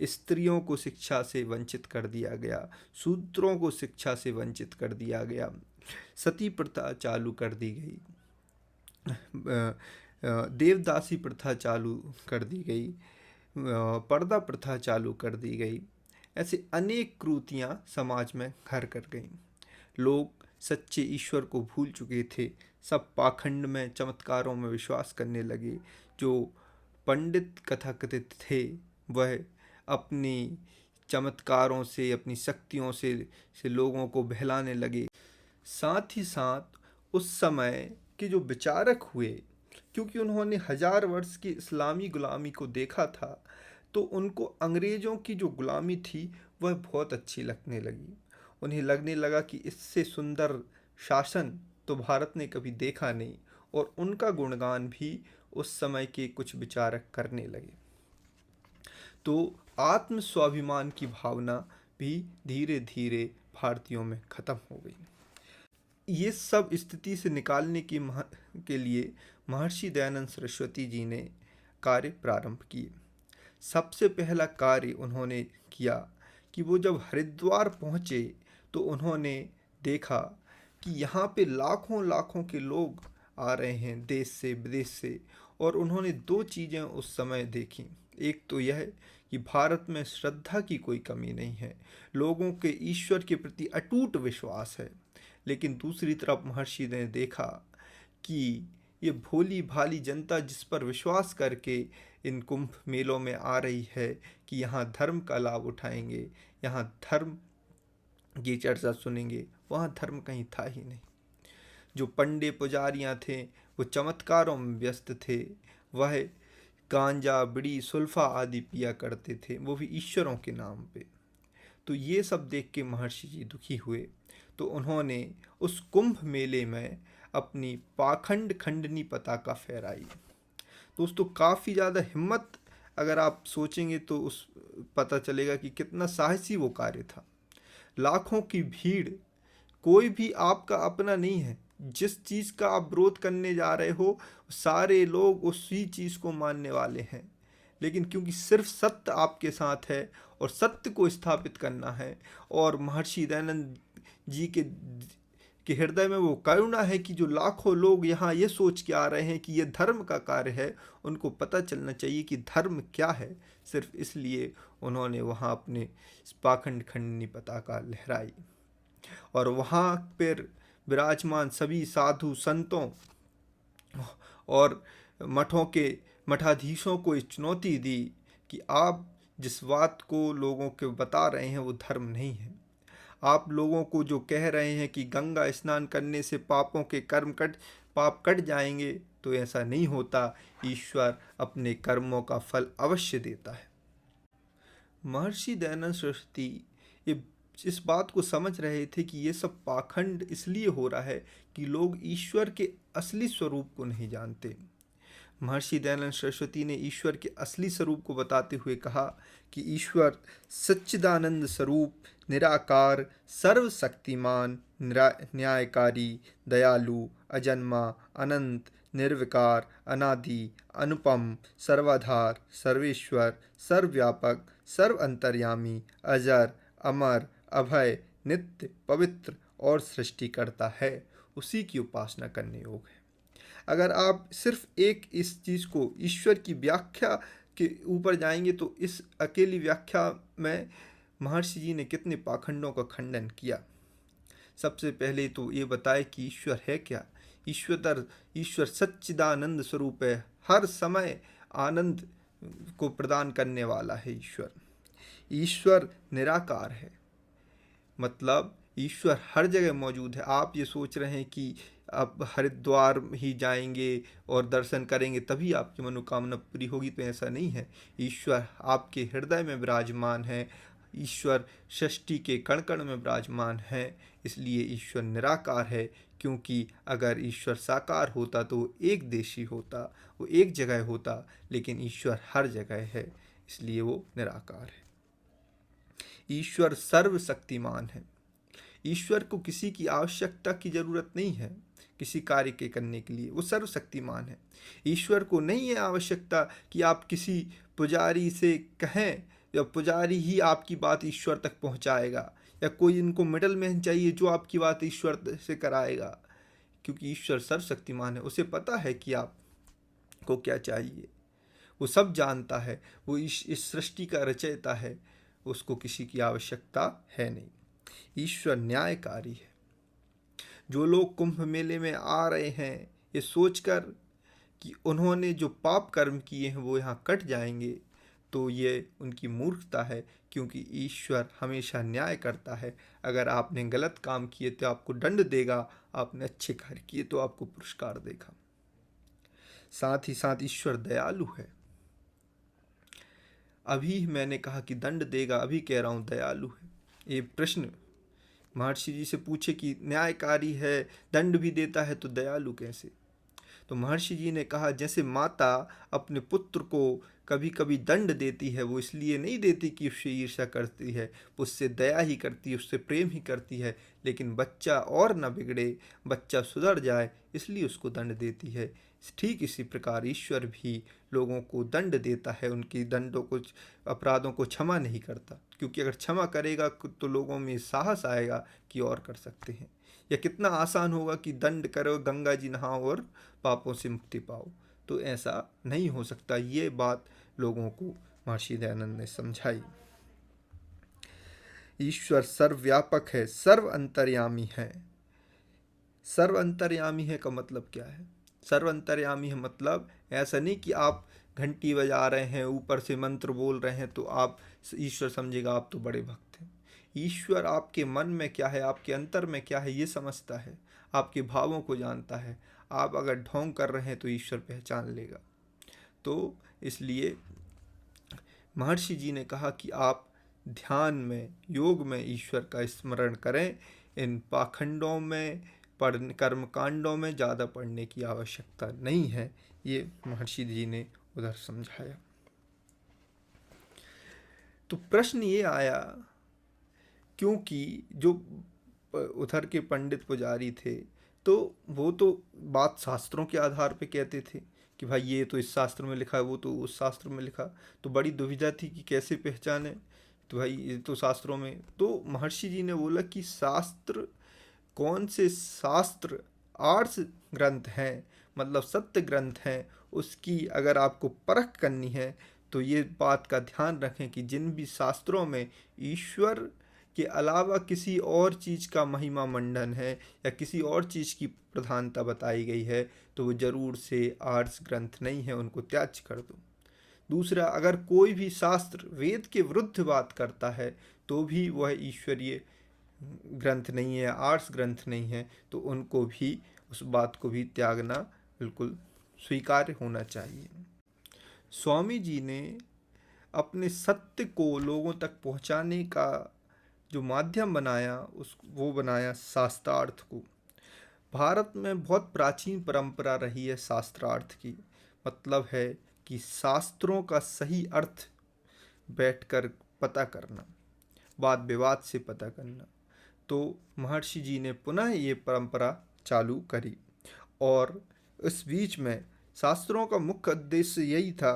A: स्त्रियों को शिक्षा से वंचित कर दिया गया, शूद्रों को शिक्षा से वंचित कर दिया गया, सती प्रथा चालू कर दी गई, देवदासी प्रथा चालू कर दी गई, पर्दा प्रथा चालू कर दी गई। ऐसे अनेक क्रूतियाँ समाज में घर कर गईं। लोग सच्चे ईश्वर को भूल चुके थे, सब पाखंड में, चमत्कारों में विश्वास करने लगे। जो पंडित कथाकथित थे वह अपनी चमत्कारों से, अपनी शक्तियों से लोगों को बहलाने लगे। साथ ही साथ उस समय के जो विचारक हुए, क्योंकि उन्होंने 1000 वर्ष की इस्लामी गुलामी को देखा था, तो उनको अंग्रेज़ों की जो गुलामी थी वह बहुत अच्छी लगने लगी। उन्हें लगने लगा कि इससे सुंदर शासन तो भारत ने कभी देखा नहीं, और उनका गुणगान भी उस समय के कुछ विचारक करने लगे। तो आत्म स्वाभिमान की भावना भी धीरे धीरे भारतीयों में खत्म हो गई। ये सब स्थिति से निकालने के लिए महर्षि दयानंद सरस्वती जी ने कार्य प्रारंभ किए। सबसे पहला कार्य उन्होंने किया कि वो जब हरिद्वार पहुँचे तो उन्होंने देखा कि यहाँ पे लाखों लाखों के लोग आ रहे हैं देश से विदेश से, और उन्होंने दो चीज़ें उस समय देखी। एक तो यह कि भारत में श्रद्धा की कोई कमी नहीं है, लोगों के ईश्वर के प्रति अटूट विश्वास है। लेकिन दूसरी तरफ महर्षि ने देखा कि ये भोली भाली जनता जिस पर विश्वास करके इन कुंभ मेलों में आ रही है कि यहाँ धर्म का लाभ उठाएंगे, यहाँ धर्म की चर्चा सुनेंगे, वहाँ धर्म कहीं था ही नहीं। जो पंडे पुजारियाँ थे वो चमत्कारों में व्यस्त थे, वह गांजा बीड़ी सुल्फा आदि पिया करते थे, वो भी ईश्वरों के नाम पे। तो ये सब देख के महर्षि जी दुखी हुए। तो उन्होंने उस कुंभ मेले में अपनी पाखंड खंडनी पताका फहराई। दोस्तों, काफ़ी ज़्यादा हिम्मत अगर आप सोचेंगे तो उस पता चलेगा कि कितना साहसी वो कार्य था। लाखों की भीड़, कोई भी आपका अपना नहीं है। जिस चीज़ का आप विरोध करने जा रहे हो सारे लोग उसी चीज़ को मानने वाले हैं, लेकिन क्योंकि सिर्फ सत्य आपके साथ है और सत्य को स्थापित करना है, और महर्षि दयानंद जी के हृदय में वो करुणा है कि जो लाखों लोग यहाँ ये सोच के आ रहे हैं कि ये धर्म का कार्य है, उनको पता चलना चाहिए कि धर्म क्या है। सिर्फ इसलिए उन्होंने वहाँ अपने पाखंड खंडनी पताका लहराई, और वहाँ पर विराजमान सभी साधु संतों और मठों के मठाधीशों को एक चुनौती दी कि आप जिस बात को लोगों को बता रहे हैं वो धर्म नहीं है। आप लोगों को जो कह रहे हैं कि गंगा स्नान करने से पापों के पाप कट जाएंगे, तो ऐसा नहीं होता। ईश्वर अपने कर्मों का फल अवश्य देता है। महर्षि दयानंद सरस्वती ये इस बात को समझ रहे थे कि ये सब पाखंड इसलिए हो रहा है कि लोग ईश्वर के असली स्वरूप को नहीं जानते। महर्षि दयानंद सरस्वती ने ईश्वर के असली स्वरूप को बताते हुए कहा कि ईश्वर सच्चिदानंद स्वरूप, निराकार, सर्वशक्तिमान, न्यायकारी, दयालु, अजन्मा, अनंत, निर्विकार, अनादि, अनुपम, सर्वाधार, सर्वेश्वर, सर्वव्यापक, सर्व अंतर्यामी, अजर, अमर, अभय, नित्य, पवित्र और सृष्टिकर्ता है। उसी की उपासना करने योग है। अगर आप सिर्फ इस चीज़ को ईश्वर की व्याख्या के ऊपर जाएंगे तो इस अकेली व्याख्या में महर्षि जी ने कितने पाखंडों का खंडन किया। सबसे पहले तो ये बताए कि ईश्वर है क्या। ईश्वर सच्चिदानंद स्वरूप है, हर समय आनंद को प्रदान करने वाला है। ईश्वर निराकार है, मतलब ईश्वर हर जगह मौजूद है। आप ये सोच रहे हैं कि आप हरिद्वार ही जाएंगे और दर्शन करेंगे तभी आपकी मनोकामना पूरी होगी, तो ऐसा नहीं है। ईश्वर आपके हृदय में विराजमान है, ईश्वर सृष्टि के कण कण में विराजमान है। इसलिए ईश्वर निराकार है, क्योंकि अगर ईश्वर साकार होता तो वो एक देशी होता, वो एक जगह होता, लेकिन ईश्वर हर जगह है, इसलिए वो निराकार है। ईश्वर सर्वशक्तिमान है। ईश्वर को किसी की आवश्यकता की जरूरत नहीं है किसी कार्य के करने के लिए, वो सर्वशक्तिमान है। ईश्वर को नहीं है आवश्यकता कि आप किसी पुजारी से कहें या पुजारी ही आपकी बात ईश्वर तक पहुंचाएगा, या कोई इनको मिडल मैन चाहिए जो आपकी बात ईश्वर से कराएगा, क्योंकि ईश्वर सर्वशक्तिमान है। उसे पता है कि आपको क्या चाहिए, वो सब जानता है। वो इस सृष्टि का रचयिता है, उसको किसी की आवश्यकता है नहीं। ईश्वर न्यायकारी है। जो लोग कुंभ मेले में आ रहे हैं ये सोचकर कि उन्होंने जो पाप कर्म किए हैं वो यहाँ कट जाएंगे, तो ये उनकी मूर्खता है, क्योंकि ईश्वर हमेशा न्याय करता है। अगर आपने गलत काम किए तो आपको दंड देगा, आपने अच्छे कार्य किए तो आपको पुरस्कार देगा। साथ ही साथ ईश्वर दयालु है। अभी मैंने कहा कि दंड देगा, अभी कह रहा हूँ दयालु है। ये प्रश्न महर्षि जी से पूछे कि न्यायकारी है, दंड भी देता है, तो दयालु कैसे? तो महर्षि जी ने कहा, जैसे माता अपने पुत्र को कभी कभी दंड देती है, वो इसलिए नहीं देती कि उससे ईर्ष्या करती है, उससे दया ही करती है, उससे प्रेम ही करती है, लेकिन बच्चा और न बिगड़े, बच्चा सुधर जाए, इसलिए उसको दंड देती है। ठीक इसी प्रकार ईश्वर भी लोगों को दंड देता है, उनकी दंडों को, अपराधों को क्षमा नहीं करता, क्योंकि अगर क्षमा करेगा तो लोगों में साहस आएगा कि और कर सकते हैं। या कितना आसान होगा कि दंड करो, गंगा जी नहाओ और पापों से मुक्ति पाओ, तो ऐसा नहीं हो सकता। ये बात लोगों को महर्षि दयानंद ने समझाई। ईश्वर सर्वव्यापक है, सर्व अंतर्यामी है। सर्व अंतर्यामी है का मतलब क्या है? सर्व अंतर्यामी है मतलब ऐसा नहीं कि आप घंटी बजा रहे हैं, ऊपर से मंत्र बोल रहे हैं तो आप ईश्वर समझेगा आप तो बड़े भक्त हैं। ईश्वर आपके मन में क्या है, आपके अंतर में क्या है, ये समझता है, आपके भावों को जानता है। आप अगर ढोंग कर रहे हैं तो ईश्वर पहचान लेगा। तो इसलिए महर्षि जी ने कहा कि आप ध्यान में, योग में ईश्वर का स्मरण करें। इन पाखंडों में, कर्मकांडों में ज़्यादा पढ़ने की आवश्यकता नहीं है। ये महर्षि जी ने उधर समझाया। तो प्रश्न ये आया, क्योंकि जो उधर के पंडित पुजारी थे, तो वो तो बात शास्त्रों के आधार पे कहते थे कि भाई ये तो इस शास्त्र में लिखा है, वो तो उस शास्त्र में लिखा। तो बड़ी दुविधा थी कि कैसे पहचाने, तो भाई ये तो शास्त्रों में। तो महर्षि जी ने बोला कि शास्त्र, कौन से शास्त्र आर्ष ग्रंथ हैं, मतलब सत्य ग्रंथ हैं, उसकी अगर आपको परख करनी है तो ये बात का ध्यान रखें कि जिन भी शास्त्रों में ईश्वर के अलावा किसी और चीज़ का महिमा मंडन है या किसी और चीज़ की प्रधानता बताई गई है, तो वो जरूर से आर्ष ग्रंथ नहीं है, उनको त्याज्य कर दो। दूसरा, अगर कोई भी शास्त्र वेद के विरुद्ध बात करता है तो भी वह ईश्वरीय ग्रंथ नहीं है, आर्ष ग्रंथ नहीं है, तो उनको भी, उस बात को भी त्यागना बिल्कुल स्वीकार्य होना चाहिए। स्वामी जी ने अपने सत्य को लोगों तक पहुंचाने का जो माध्यम बनाया, वो बनाया शास्त्रार्थ को। भारत में बहुत प्राचीन परंपरा रही है शास्त्रार्थ की। मतलब है कि शास्त्रों का सही अर्थ बैठकर पता करना, वाद विवाद से पता करना। तो महर्षि जी ने पुनः ये परंपरा चालू करी, और इस बीच में शास्त्रों का मुख्य उद्देश्य यही था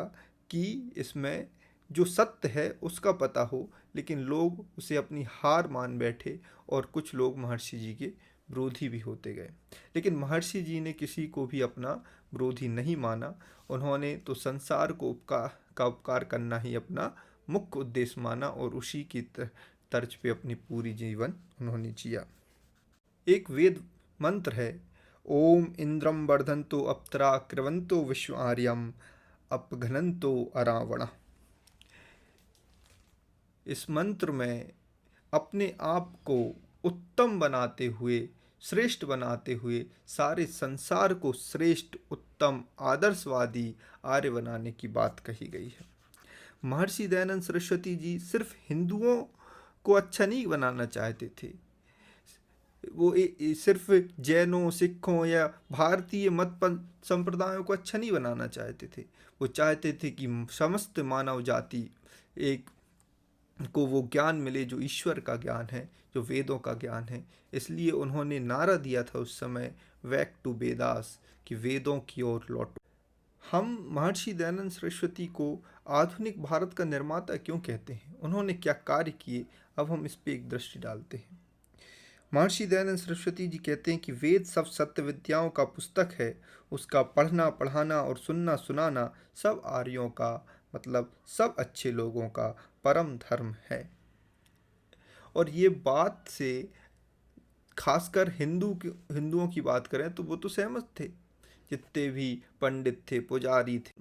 A: कि इसमें जो सत्य है उसका पता हो, लेकिन लोग उसे अपनी हार मान बैठे और कुछ लोग महर्षि जी के विरोधी भी होते गए। लेकिन महर्षि जी ने किसी को भी अपना विरोधी नहीं माना। उन्होंने तो संसार को उपकार करना ही अपना मुख्य उद्देश्य माना, और उसी की तर्ज पे अपनी पूरी जीवन उन्होंने जिया। एक वेद मंत्र है, ओम इंद्रम वर्धन्तो अप्सरा क्रवंतो विश्व आर्यम अपघनन्तो अरावण। इस मंत्र में अपने आप को उत्तम बनाते हुए, श्रेष्ठ बनाते हुए, सारे संसार को श्रेष्ठ, उत्तम, आदर्शवादी, आर्य बनाने की बात कही गई है। महर्षि दयानंद सरस्वती जी सिर्फ हिंदुओं को अच्छा नहीं बनाना चाहते थे, वो सिर्फ जैनों, सिखों या भारतीय मत संप्रदायों को अच्छा नहीं बनाना चाहते थे। वो चाहते थे कि समस्त मानव जाति एक को वो ज्ञान मिले जो ईश्वर का ज्ञान है, जो वेदों का ज्ञान है। इसलिए उन्होंने नारा दिया था उस समय, बैक टू वेदास, कि वेदों की ओर लौटो। हम महर्षि दयानंद सरस्वती को आधुनिक भारत का निर्माता क्यों कहते हैं, उन्होंने क्या कार्य किए, अब हम इस पर एक दृष्टि डालते हैं। महर्षि दयानंद सरस्वती जी कहते हैं कि वेद सब सत्य विद्याओं का पुस्तक है, उसका पढ़ना, पढ़ाना और सुनना, सुनाना सब आर्यों का, मतलब सब अच्छे लोगों का परम धर्म है। और ये बात से खासकर हिंदुओं की बात करें तो वो तो सहमत थे। जितने भी पंडित थे, पुजारी थे,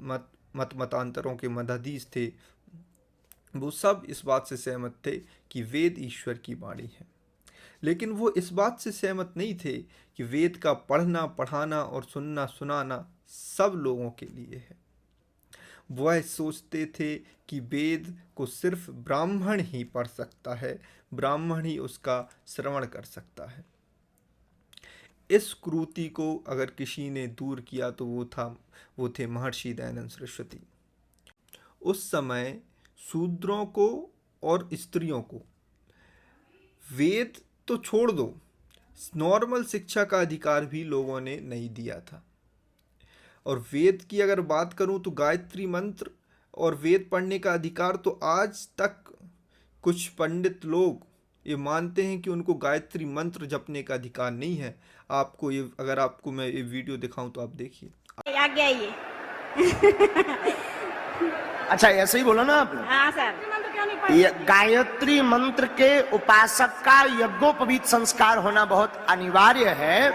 A: मतांतरों के मठाधीश थे, वो सब इस बात से सहमत थे कि वेद ईश्वर की वाणी है, लेकिन वो इस बात से सहमत नहीं थे कि वेद का पढ़ना, पढ़ाना और सुनना, सुनाना सब लोगों के लिए है। वह सोचते थे कि वेद को सिर्फ ब्राह्मण ही पढ़ सकता है, ब्राह्मण ही उसका श्रवण कर सकता है। इस क्रूति को अगर किसी ने दूर किया तो वो थे महर्षि दयानंद सरस्वती। उस समय शूद्रों को और स्त्रियों को वेद तो छोड़ दो, नॉर्मल शिक्षा का अधिकार भी लोगों ने नहीं दिया था। और वेद की अगर बात करूं तो गायत्री मंत्र और वेद पढ़ने का अधिकार तो आज तक कुछ पंडित लोग ये मानते हैं कि उनको गायत्री मंत्र जपने का अधिकार नहीं है। आपको ये, अगर आपको मैं ये वीडियो दिखाऊं तो आप देखिए।
B: आ गया ये।
C: अच्छा, ऐसे ही बोला ना आपने?
B: हाँ सर।
C: ये गायत्री मंत्र के उपासक का यज्ञोपवीत संस्कार होना बहुत अनिवार्य है।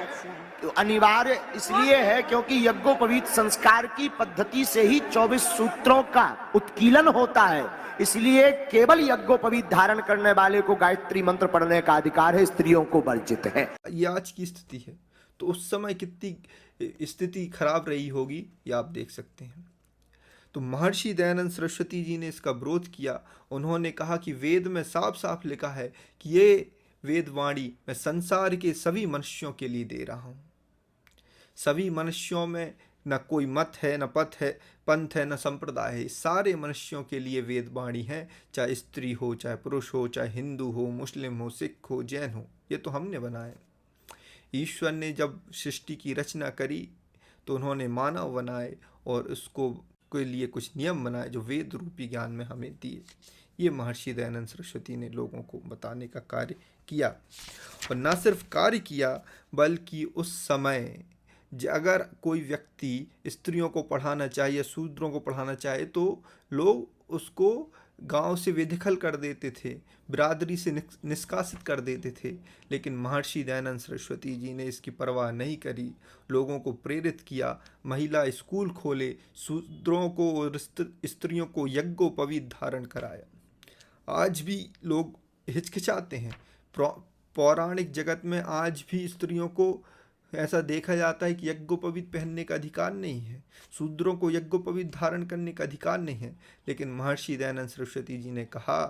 C: तो अनिवार्य इसलिए है क्योंकि यज्ञोपवीत संस्कार की पद्धति से ही 24 सूत्रों का उत्कीलन होता है। इसलिए केवल यज्ञोपवीत धारण करने वाले को गायत्री मंत्र पढ़ने का अधिकार है, स्त्रियों को वर्जित है।
A: ये आज की स्थिति है, तो उस समय कितनी स्थिति खराब रही होगी ये आप देख सकते हैं। तो महर्षि दयानंद सरस्वती जी ने इसका विरोध किया। उन्होंने कहा कि वेद में साफ साफ लिखा है कि ये वेदवाणी मैं संसार के सभी मनुष्यों के लिए दे रहा हूँ। सभी मनुष्यों में न कोई मत है, न पथ है, पंथ है, न संप्रदाय है, सारे मनुष्यों के लिए वेदवाणी है, चाहे स्त्री हो, चाहे पुरुष हो, चाहे हिंदू हो, मुस्लिम हो, सिख हो, जैन हो। ये तो हमने बनाए। ईश्वर ने जब सृष्टि की रचना करी तो उन्होंने मानव बनाए और उसको के लिए कुछ नियम बनाए जो वेद रूपी ज्ञान में हमें दिए। ये महर्षि दयानंद सरस्वती ने लोगों को बताने का कार्य किया। और न सिर्फ कार्य किया बल्कि उस समय अगर कोई व्यक्ति स्त्रियों को पढ़ाना चाहे या शूद्रों को पढ़ाना चाहे तो लोग उसको गांव से बेदखल कर देते थे, बिरादरी से निष्कासित कर देते थे। लेकिन महर्षि दयानंद सरस्वती जी ने इसकी परवाह नहीं करी, लोगों को प्रेरित किया, महिला स्कूल खोले, शूद्रों को और स्त्रियों को यज्ञोपवीत धारण कराया। आज भी लोग हिचकिचाते हैं। पौराणिक जगत में आज भी स्त्रियों को ऐसा देखा जाता है कि यज्ञोपवीत पहनने का अधिकार नहीं है, शूद्रों को यज्ञोपवीत धारण करने का अधिकार नहीं है। लेकिन महर्षि दयानंद सरस्वती जी ने कहा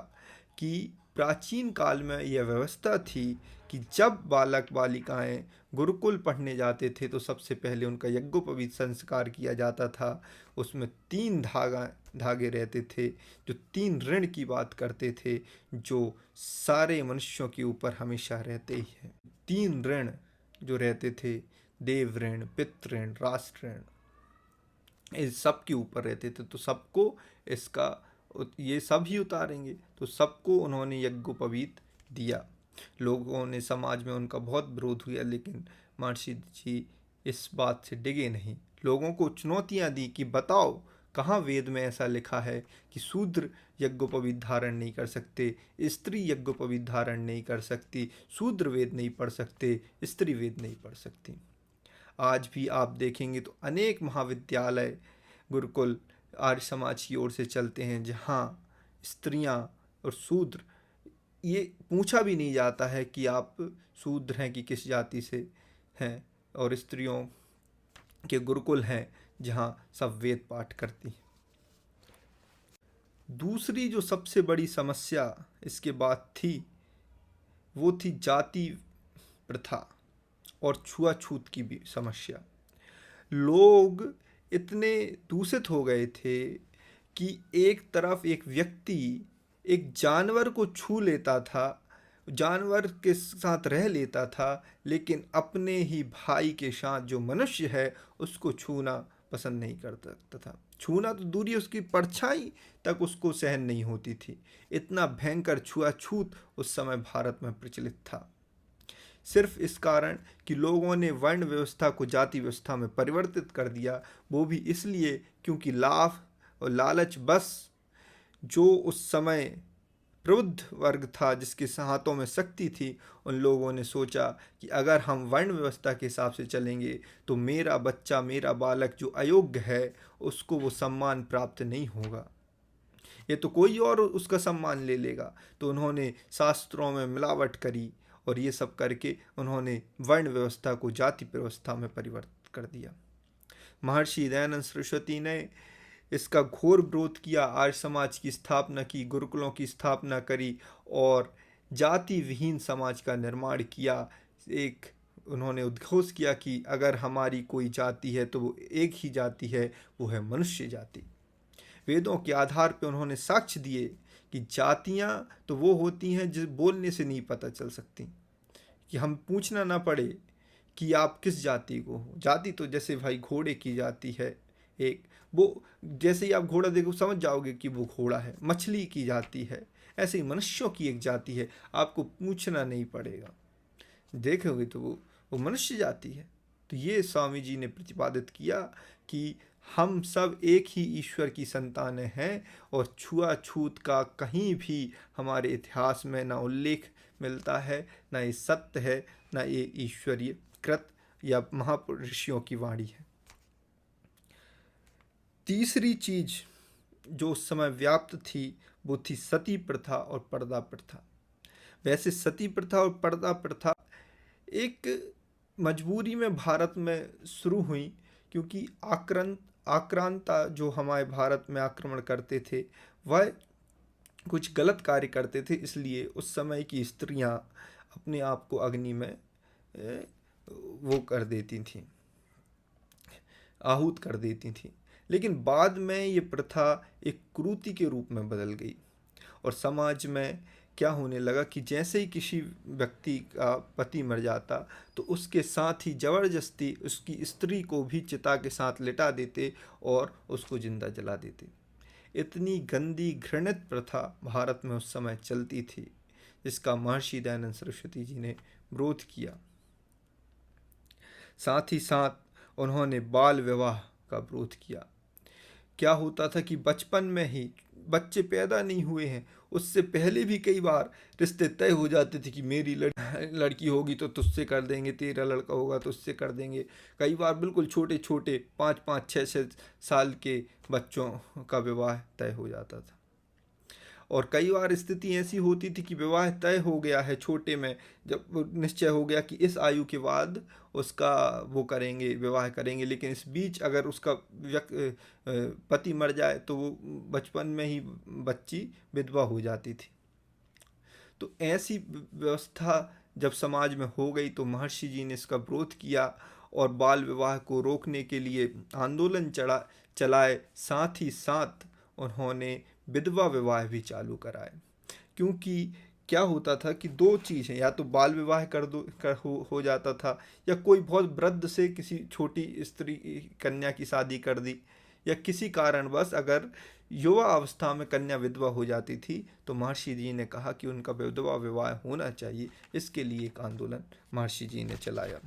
A: कि प्राचीन काल में यह व्यवस्था थी कि जब बालक बालिकाएं गुरुकुल पढ़ने जाते थे तो सबसे पहले उनका यज्ञोपवीत संस्कार किया जाता था। उसमें 3 धागे रहते थे जो 3 ऋण की बात करते थे, जो सारे मनुष्यों के ऊपर हमेशा रहते ही हैं। 3 ऋण जो रहते थे, देव ऋण, पितृ ऋण, राष्ट्र ऋण, इस सब के ऊपर रहते थे। तो सबको इसका ये सब ही उतारेंगे, तो सबको उन्होंने यज्ञोपवीत दिया। लोगों ने समाज में उनका बहुत विरोध हुआ, लेकिन महर्षि जी इस बात से डिगे नहीं। लोगों को चुनौतियां दी कि बताओ कहाँ वेद में ऐसा लिखा है कि शूद्र यज्ञोपवीत धारण नहीं कर सकते, स्त्री यज्ञोपवीत धारण नहीं कर सकती, शूद्र वेद नहीं पढ़ सकते, स्त्री वेद नहीं पढ़ सकती। आज भी आप देखेंगे तो अनेक महाविद्यालय, गुरुकुल आर्य समाज की ओर से चलते हैं, जहाँ स्त्रियां और शूद्र, ये पूछा भी नहीं जाता है कि आप शूद्र हैं कि किस जाति से हैं, और स्त्रियों के गुरुकुल हैं जहाँ सब वेद पाठ करती हैं। दूसरी जो सबसे बड़ी समस्या इसके बाद थी वो थी जाति प्रथा और छुआछूत की भी समस्या। लोग इतने दूषित हो गए थे कि एक तरफ एक व्यक्ति एक जानवर को छू लेता था, जानवर के साथ रह लेता था, लेकिन अपने ही भाई के साथ जो मनुष्य है उसको छूना पसंद नहीं करता था। छूना तो दूरी, उसकी परछाई तक उसको सहन नहीं होती थी। इतना भयंकर छुआछूत उस समय भारत में प्रचलित था, सिर्फ इस कारण कि लोगों ने वर्ण व्यवस्था को जाति व्यवस्था में परिवर्तित कर दिया। वो भी इसलिए क्योंकि लाभ और लालच बस जो उस समय प्रबुद्ध वर्ग था, जिसके हाथों में शक्ति थी, उन लोगों ने सोचा कि अगर हम वर्ण व्यवस्था के हिसाब से चलेंगे तो मेरा बच्चा, मेरा बालक जो अयोग्य है उसको वो सम्मान प्राप्त नहीं होगा। ये तो कोई और उसका सम्मान ले लेगा। तो उन्होंने शास्त्रों में मिलावट करी और ये सब करके उन्होंने वर्ण व्यवस्था को जाति व्यवस्था में परिवर्तित कर दिया। महर्षि दयानंद सरस्वती ने इसका घोर विरोध किया, आर्य समाज की स्थापना की, गुरुकुलों की स्थापना करी और जाति विहीन समाज का निर्माण किया। एक उन्होंने उद्घोष किया कि अगर हमारी कोई जाति है तो वो एक ही जाति है, वो है मनुष्य जाति। वेदों के आधार पर उन्होंने साक्ष्य दिए कि जातियां तो वो होती हैं जिस बोलने से नहीं पता चल सकती, कि हम पूछना ना पड़े कि आप किस जाति को हो। जाति तो जैसे भाई घोड़े की जाति है एक, वो जैसे ही आप घोड़ा देखो समझ जाओगे कि वो घोड़ा है। मछली की जाति है, ऐसे ही मनुष्यों की एक जाति है, आपको पूछना नहीं पड़ेगा, देखोगे तो वो मनुष्य जाति है। तो ये स्वामी जी ने प्रतिपादित किया कि हम सब एक ही ईश्वर की संतानें हैं और छुआछूत का कहीं भी हमारे इतिहास में ना उल्लेख मिलता है, ना ये सत्य है, ना ये ईश्वरीय कृत या महापुरुषों की वाणी है। तीसरी चीज जो उस समय व्याप्त थी वो थी सती प्रथा और पर्दा प्रथा। वैसे सती प्रथा और पर्दा प्रथा एक मजबूरी में भारत में शुरू हुई, क्योंकि आक्रांता जो हमारे भारत में आक्रमण करते थे वह कुछ गलत कार्य करते थे, इसलिए उस समय की स्त्रियां अपने आप को अग्नि में वो कर देती थीं, आहूत कर देती थीं। लेकिन बाद में ये प्रथा एक कुरीति के रूप में बदल गई और समाज में क्या होने लगा कि जैसे ही किसी व्यक्ति का पति मर जाता तो उसके साथ ही जबरदस्ती उसकी स्त्री को भी चिता के साथ लिटा देते और उसको जिंदा जला देते। इतनी गंदी घृणित प्रथा भारत में उस समय चलती थी, जिसका महर्षि दयानंद सरस्वती जी ने विरोध किया। साथ ही साथ उन्होंने बाल विवाह का विरोध किया। क्या होता था कि बचपन में ही बच्चे पैदा नहीं हुए हैं, उससे पहले भी कई बार रिश्ते तय हो जाते थे कि मेरी लड़की होगी तो तुझसे कर देंगे, तेरा लड़का होगा तो उससे कर देंगे। कई बार बिल्कुल छोटे छोटे 5-5, 6-6 साल के बच्चों का विवाह तय हो जाता था। और कई बार स्थिति ऐसी होती थी कि विवाह तय हो गया है छोटे में, जब निश्चय हो गया कि इस आयु के बाद उसका वो करेंगे, विवाह करेंगे, लेकिन इस बीच अगर उसका पति मर जाए तो वो बचपन में ही बच्ची विधवा हो जाती थी। तो ऐसी व्यवस्था जब समाज में हो गई तो महर्षि जी ने इसका विरोध किया और बाल विवाह को रोकने के लिए आंदोलन चलाए। साथ ही साथ उन्होंने विधवा विवाह भी चालू कराए, क्योंकि क्या होता था कि दो चीज़ हैं, या तो बाल विवाह हो जाता था, या कोई बहुत वृद्ध से किसी छोटी स्त्री कन्या की शादी कर दी, या किसी कारणवश अगर युवा अवस्था में कन्या विधवा हो जाती थी तो महर्षि जी ने कहा कि उनका विधवा विवाह होना चाहिए। इसके लिए एक आंदोलन महर्षि जी ने चलाया।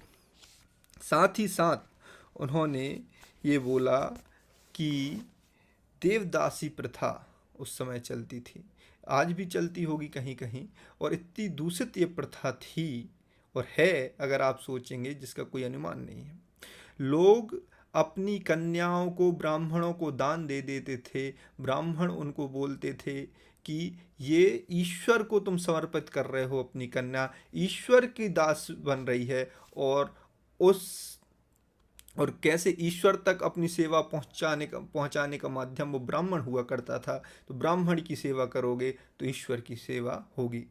A: साथ ही साथ उन्होंने ये बोला कि देवदासी प्रथा उस समय चलती थी, आज भी चलती होगी कहीं कहीं, और इतनी दूषित ये प्रथा थी और है अगर आप सोचेंगे जिसका कोई अनुमान नहीं है। लोग अपनी कन्याओं को ब्राह्मणों को दान दे देते थे, ब्राह्मण उनको बोलते थे कि ये ईश्वर को तुम समर्पित कर रहे हो, अपनी कन्या ईश्वर की दास बन रही है, और कैसे ईश्वर तक अपनी सेवा पहुंचाने का माध्यम वो ब्राह्मण हुआ करता था। तो ब्राह्मण की सेवा करोगे तो ईश्वर की सेवा होगी।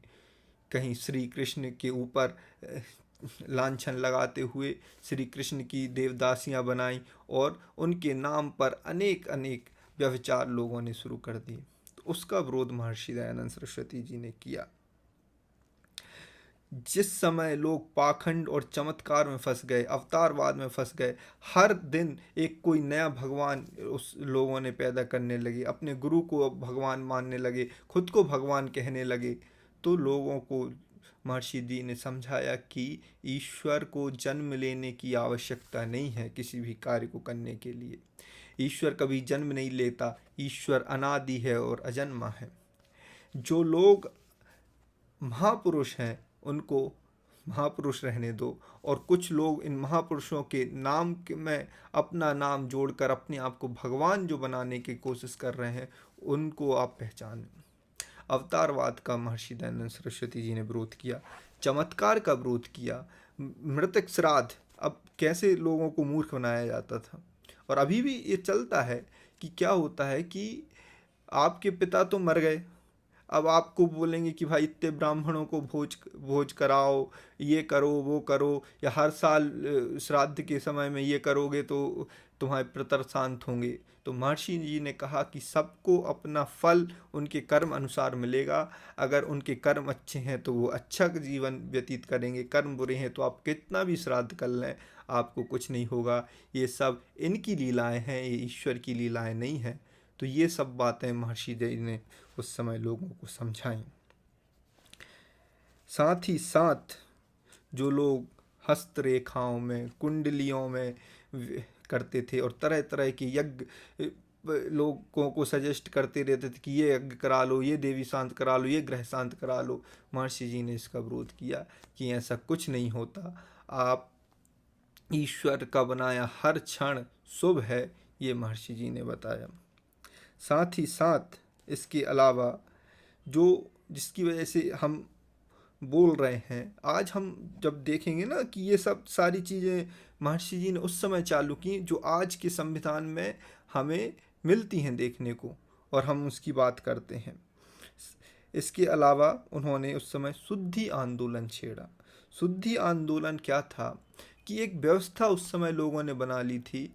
A: कहीं श्री कृष्ण के ऊपर लांछन लगाते हुए श्री कृष्ण की देवदासियां बनाई और उनके नाम पर अनेक अनेक व्यभिचार लोगों ने शुरू कर दिए। तो उसका विरोध महर्षि दयानंद सरस्वती जी ने किया। जिस समय लोग पाखंड और चमत्कार में फंस गए, अवतारवाद में फंस गए, हर दिन एक कोई नया भगवान उस लोगों ने पैदा करने लगे, अपने गुरु को भगवान मानने लगे, खुद को भगवान कहने लगे, तो लोगों को महर्षि जी ने समझाया कि ईश्वर को जन्म लेने की आवश्यकता नहीं है किसी भी कार्य को करने के लिए। ईश्वर कभी जन्म नहीं लेता, ईश्वर अनादि है और अजन्मा है। जो लोग महापुरुष हैं उनको महापुरुष रहने दो, और कुछ लोग इन महापुरुषों के नाम में अपना नाम जोड़कर अपने आप को भगवान जो बनाने की कोशिश कर रहे हैं, उनको आप पहचानें। अवतारवाद का महर्षि दयानंद सरस्वती जी ने विरोध किया, चमत्कार का विरोध किया, मृतक श्राद्ध, अब कैसे लोगों को मूर्ख बनाया जाता था। और अभी भी ये चलता है कि क्या होता है कि आपके पिता तो मर गए, अब आपको बोलेंगे कि भाई इतने ब्राह्मणों को भोज भोज कराओ, ये करो वो करो, या हर साल श्राद्ध के समय में ये करोगे तो तुम्हारे पितर शांत होंगे। तो महर्षि जी ने कहा कि सबको अपना फल उनके कर्म अनुसार मिलेगा। अगर उनके कर्म अच्छे हैं तो वो अच्छा जीवन व्यतीत करेंगे, कर्म बुरे हैं तो आप कितना भी श्राद्ध कर लें आपको कुछ नहीं होगा। ये सब इनकी लीलाएं हैं, ये ईश्वर की लीलाएं नहीं हैं। तो ये सब बातें महर्षि जी ने उस समय लोगों को समझाई। साथ ही साथ जो लोग हस्तरेखाओं में, कुंडलियों में करते थे और तरह तरह के यज्ञ लोगों को सजेस्ट करते रहते थे कि ये यज्ञ करा लो, ये देवी शांत करा लो, ये ग्रह शांत करा लो, महर्षि जी ने इसका विरोध किया कि ऐसा कुछ नहीं होता। आप ईश्वर का बनाया हर क्षण शुभ है, ये महर्षि जी ने बताया। साथ ही साथ इसके अलावा जो जिसकी वजह से हम बोल रहे हैं, आज हम जब देखेंगे ना कि ये सब सारी चीज़ें महर्षि जी ने उस समय चालू की जो आज के संविधान में हमें मिलती हैं देखने को, और हम उसकी बात करते हैं। इसके अलावा उन्होंने उस समय शुद्धि आंदोलन छेड़ा। शुद्धि आंदोलन क्या था कि एक व्यवस्था उस समय लोगों ने बना ली थी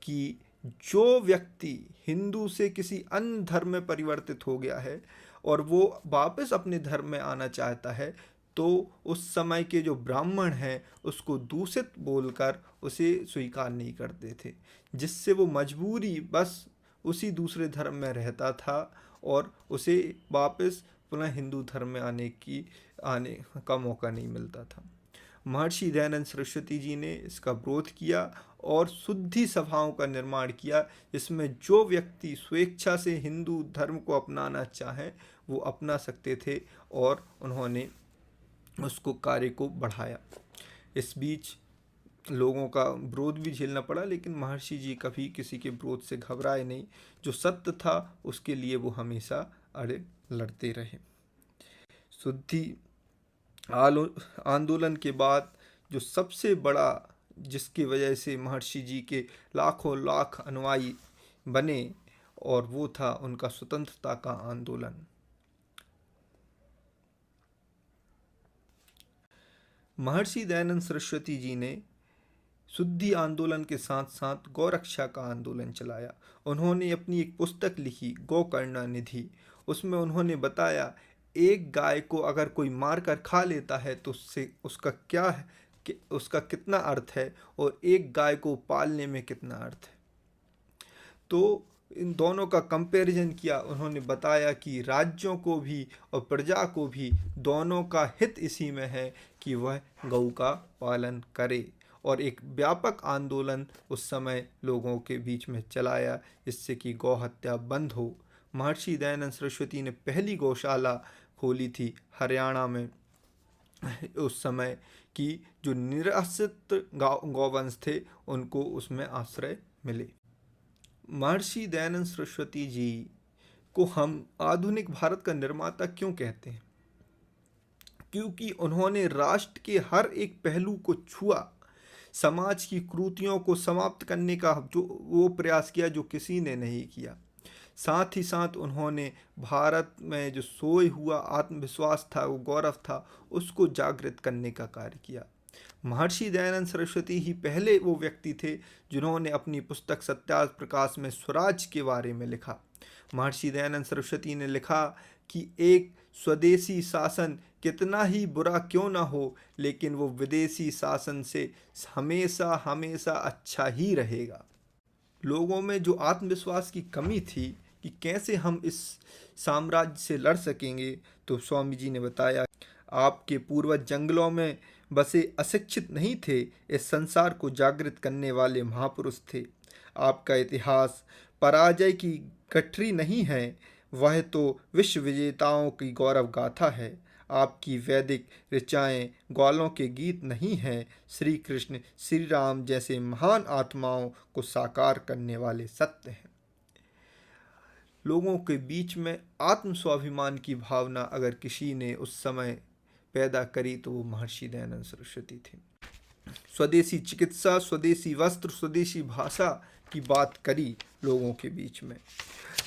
A: कि जो व्यक्ति हिंदू से किसी अन्य धर्म में परिवर्तित हो गया है और वो वापस अपने धर्म में आना चाहता है, तो उस समय के जो ब्राह्मण हैं उसको दूषित बोलकर उसे स्वीकार नहीं करते थे, जिससे वो मजबूरी बस उसी दूसरे धर्म में रहता था और उसे वापस पुनः हिंदू धर्म में आने का मौका नहीं मिलता था। महर्षि दयानंद सरस्वती जी ने इसका विरोध किया और शुद्धि सभाओं का निर्माण किया, जिसमें जो व्यक्ति स्वेच्छा से हिंदू धर्म को अपनाना चाहें वो अपना सकते थे, और उन्होंने उसको कार्य को बढ़ाया। इस बीच लोगों का विरोध भी झेलना पड़ा, लेकिन महर्षि जी कभी किसी के विरोध से घबराए नहीं। जो सत्य था उसके लिए वो हमेशा अड़े लड़ते रहे। शुद्धि आंदोलन के बाद जो सबसे बड़ा, जिसकी वजह से महर्षि जी के लाखों लाख अनुयायी बने, और वो था उनका स्वतंत्रता का आंदोलन। महर्षि दयानंद सरस्वती जी ने शुद्धि आंदोलन के साथ साथ गौरक्षा का आंदोलन चलाया। उन्होंने अपनी एक पुस्तक लिखी, गोकर्णा निधि। उसमें उन्होंने बताया एक गाय को अगर कोई मार कर खा लेता है तो उससे उसका क्या है, कि उसका कितना अर्थ है, और एक गाय को पालने में कितना अर्थ है। तो इन दोनों का कंपैरिजन किया। उन्होंने बताया कि राज्यों को भी और प्रजा को भी दोनों का हित इसी में है कि वह गौ का पालन करे, और एक व्यापक आंदोलन उस समय लोगों के बीच में चलाया जिससे कि गौ हत्या बंद हो। महर्षि दयानंद सरस्वती ने पहली गौशाला खोली थी हरियाणा में उस समय, कि जो निराश्रित गौवंश थे उनको उसमें आश्रय मिले। महर्षि दयानंद सरस्वती जी को हम आधुनिक भारत का निर्माता क्यों कहते हैं? क्योंकि उन्होंने राष्ट्र के हर एक पहलू को छुआ, समाज की कुरीतियों को समाप्त करने का जो वो प्रयास किया जो किसी ने नहीं किया। साथ ही साथ उन्होंने भारत में जो सोए हुआ आत्मविश्वास था, वो गौरव था, उसको जागृत करने का कार्य किया। महर्षि दयानंद सरस्वती ही पहले वो व्यक्ति थे जिन्होंने अपनी पुस्तक सत्यार्थ प्रकाश में स्वराज के बारे में लिखा। महर्षि दयानंद सरस्वती ने लिखा कि एक स्वदेशी शासन कितना ही बुरा क्यों ना हो, लेकिन वो विदेशी शासन से हमेशा हमेशा अच्छा ही रहेगा। लोगों में जो आत्मविश्वास की कमी थी कि कैसे हम इस साम्राज्य से लड़ सकेंगे, तो स्वामी जी ने बताया आपके पूर्वज जंगलों में बसे अशिक्षित नहीं थे, इस संसार को जागृत करने वाले महापुरुष थे। आपका इतिहास पराजय की गठरी नहीं है, वह तो विश्व विजेताओं की गौरव गाथा है। आपकी वैदिक ऋचाएँ ग्वालों के गीत नहीं हैं। श्री कृष्ण श्री राम जैसे महान आत्माओं को साकार करने वाले सत्य हैं। लोगों के बीच में आत्म स्वाभिमान की भावना अगर किसी ने उस समय पैदा करी तो वो महर्षि दयानंद सरस्वती थे। स्वदेशी चिकित्सा, स्वदेशी वस्त्र, स्वदेशी भाषा की बात करी लोगों के बीच में।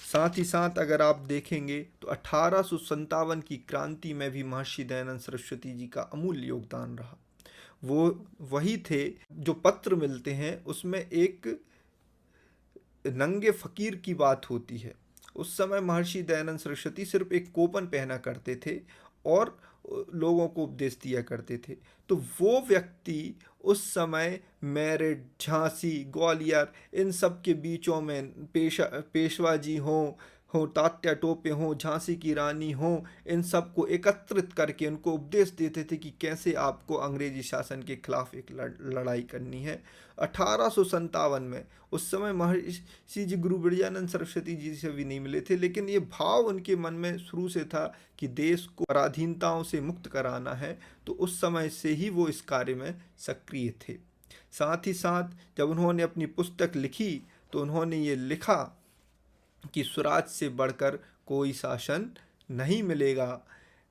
A: साथ ही साथ अगर आप देखेंगे तो 1857 की क्रांति में भी महर्षि दयानंद सरस्वती जी का अमूल्य योगदान रहा। वो वही थे जो पत्र मिलते हैं उसमें एक नंगे फकीर की बात होती है। उस समय महर्षि दयानंद सरस्वती सिर्फ एक कोपन पहना करते थे और लोगों को उपदेश दिया करते थे। तो वो व्यक्ति उस समय मेरठ, झांसी, ग्वालियर इन सब के बीचों में पेशवा जी हों, तात्या टोपे हों, झांसी की रानी हों, इन सब को एकत्रित करके उनको उपदेश देते थे कि कैसे आपको अंग्रेजी शासन के खिलाफ एक लड़ाई करनी है। 1857 में उस समय महर्षि जी गुरु बिरजानंद सरस्वती जी से भी नहीं मिले थे, लेकिन ये भाव उनके मन में शुरू से था कि देश को पराधीनताओं से मुक्त कराना है। तो उस समय से ही वो इस कार्य में सक्रिय थे। साथ ही साथ जब उन्होंने अपनी पुस्तक लिखी तो उन्होंने ये लिखा कि स्वराज से बढ़कर कोई शासन नहीं मिलेगा।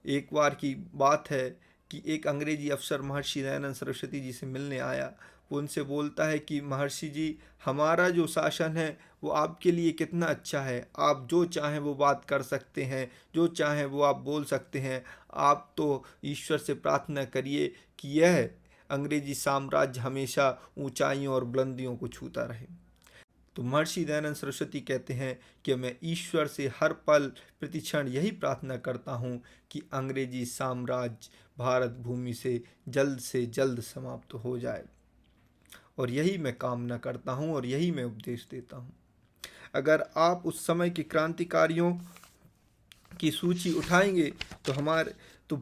A: एक बार की बात है कि एक अंग्रेजी अफसर महर्षि दयानंद सरस्वती जी से मिलने आया। वो उनसे बोलता है कि महर्षि जी, हमारा जो शासन है वो आपके लिए कितना अच्छा है, आप जो चाहें वो बात कर सकते हैं, जो चाहें वो आप बोल सकते हैं। आप तो ईश्वर से प्रार्थना करिए कि यह अंग्रेजी साम्राज्य हमेशा ऊंचाइयों और बुलंदियों को छूता रहे। तो महर्षि दयानंद सरस्वती कहते हैं कि मैं ईश्वर से हर पल प्रतिक्षण यही प्रार्थना करता हूँ कि अंग्रेजी साम्राज्य भारत भूमि से जल्द समाप्त हो जाए, और यही मैं कामना करता हूँ और यही मैं उपदेश देता हूँ। अगर आप उस समय के क्रांतिकारियों की सूची उठाएंगे तो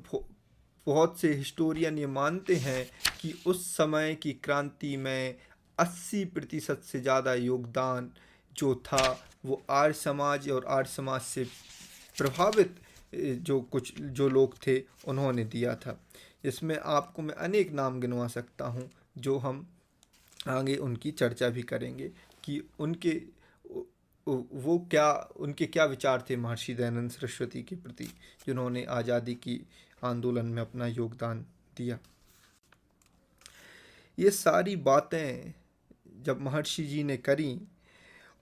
A: बहुत से हिस्टोरियन ये मानते हैं कि उस समय की क्रांति में 80% से ज़्यादा योगदान जो था वो आर्य समाज और आर्य समाज से प्रभावित जो लोग थे उन्होंने दिया था। इसमें आपको मैं अनेक नाम गिनवा सकता हूँ जो हम आगे उनकी चर्चा भी करेंगे कि उनके क्या विचार थे महर्षि दयानंद सरस्वती के प्रति, जिन्होंने आज़ादी की आंदोलन में अपना योगदान दिया। ये सारी बातें जब महर्षि जी ने करी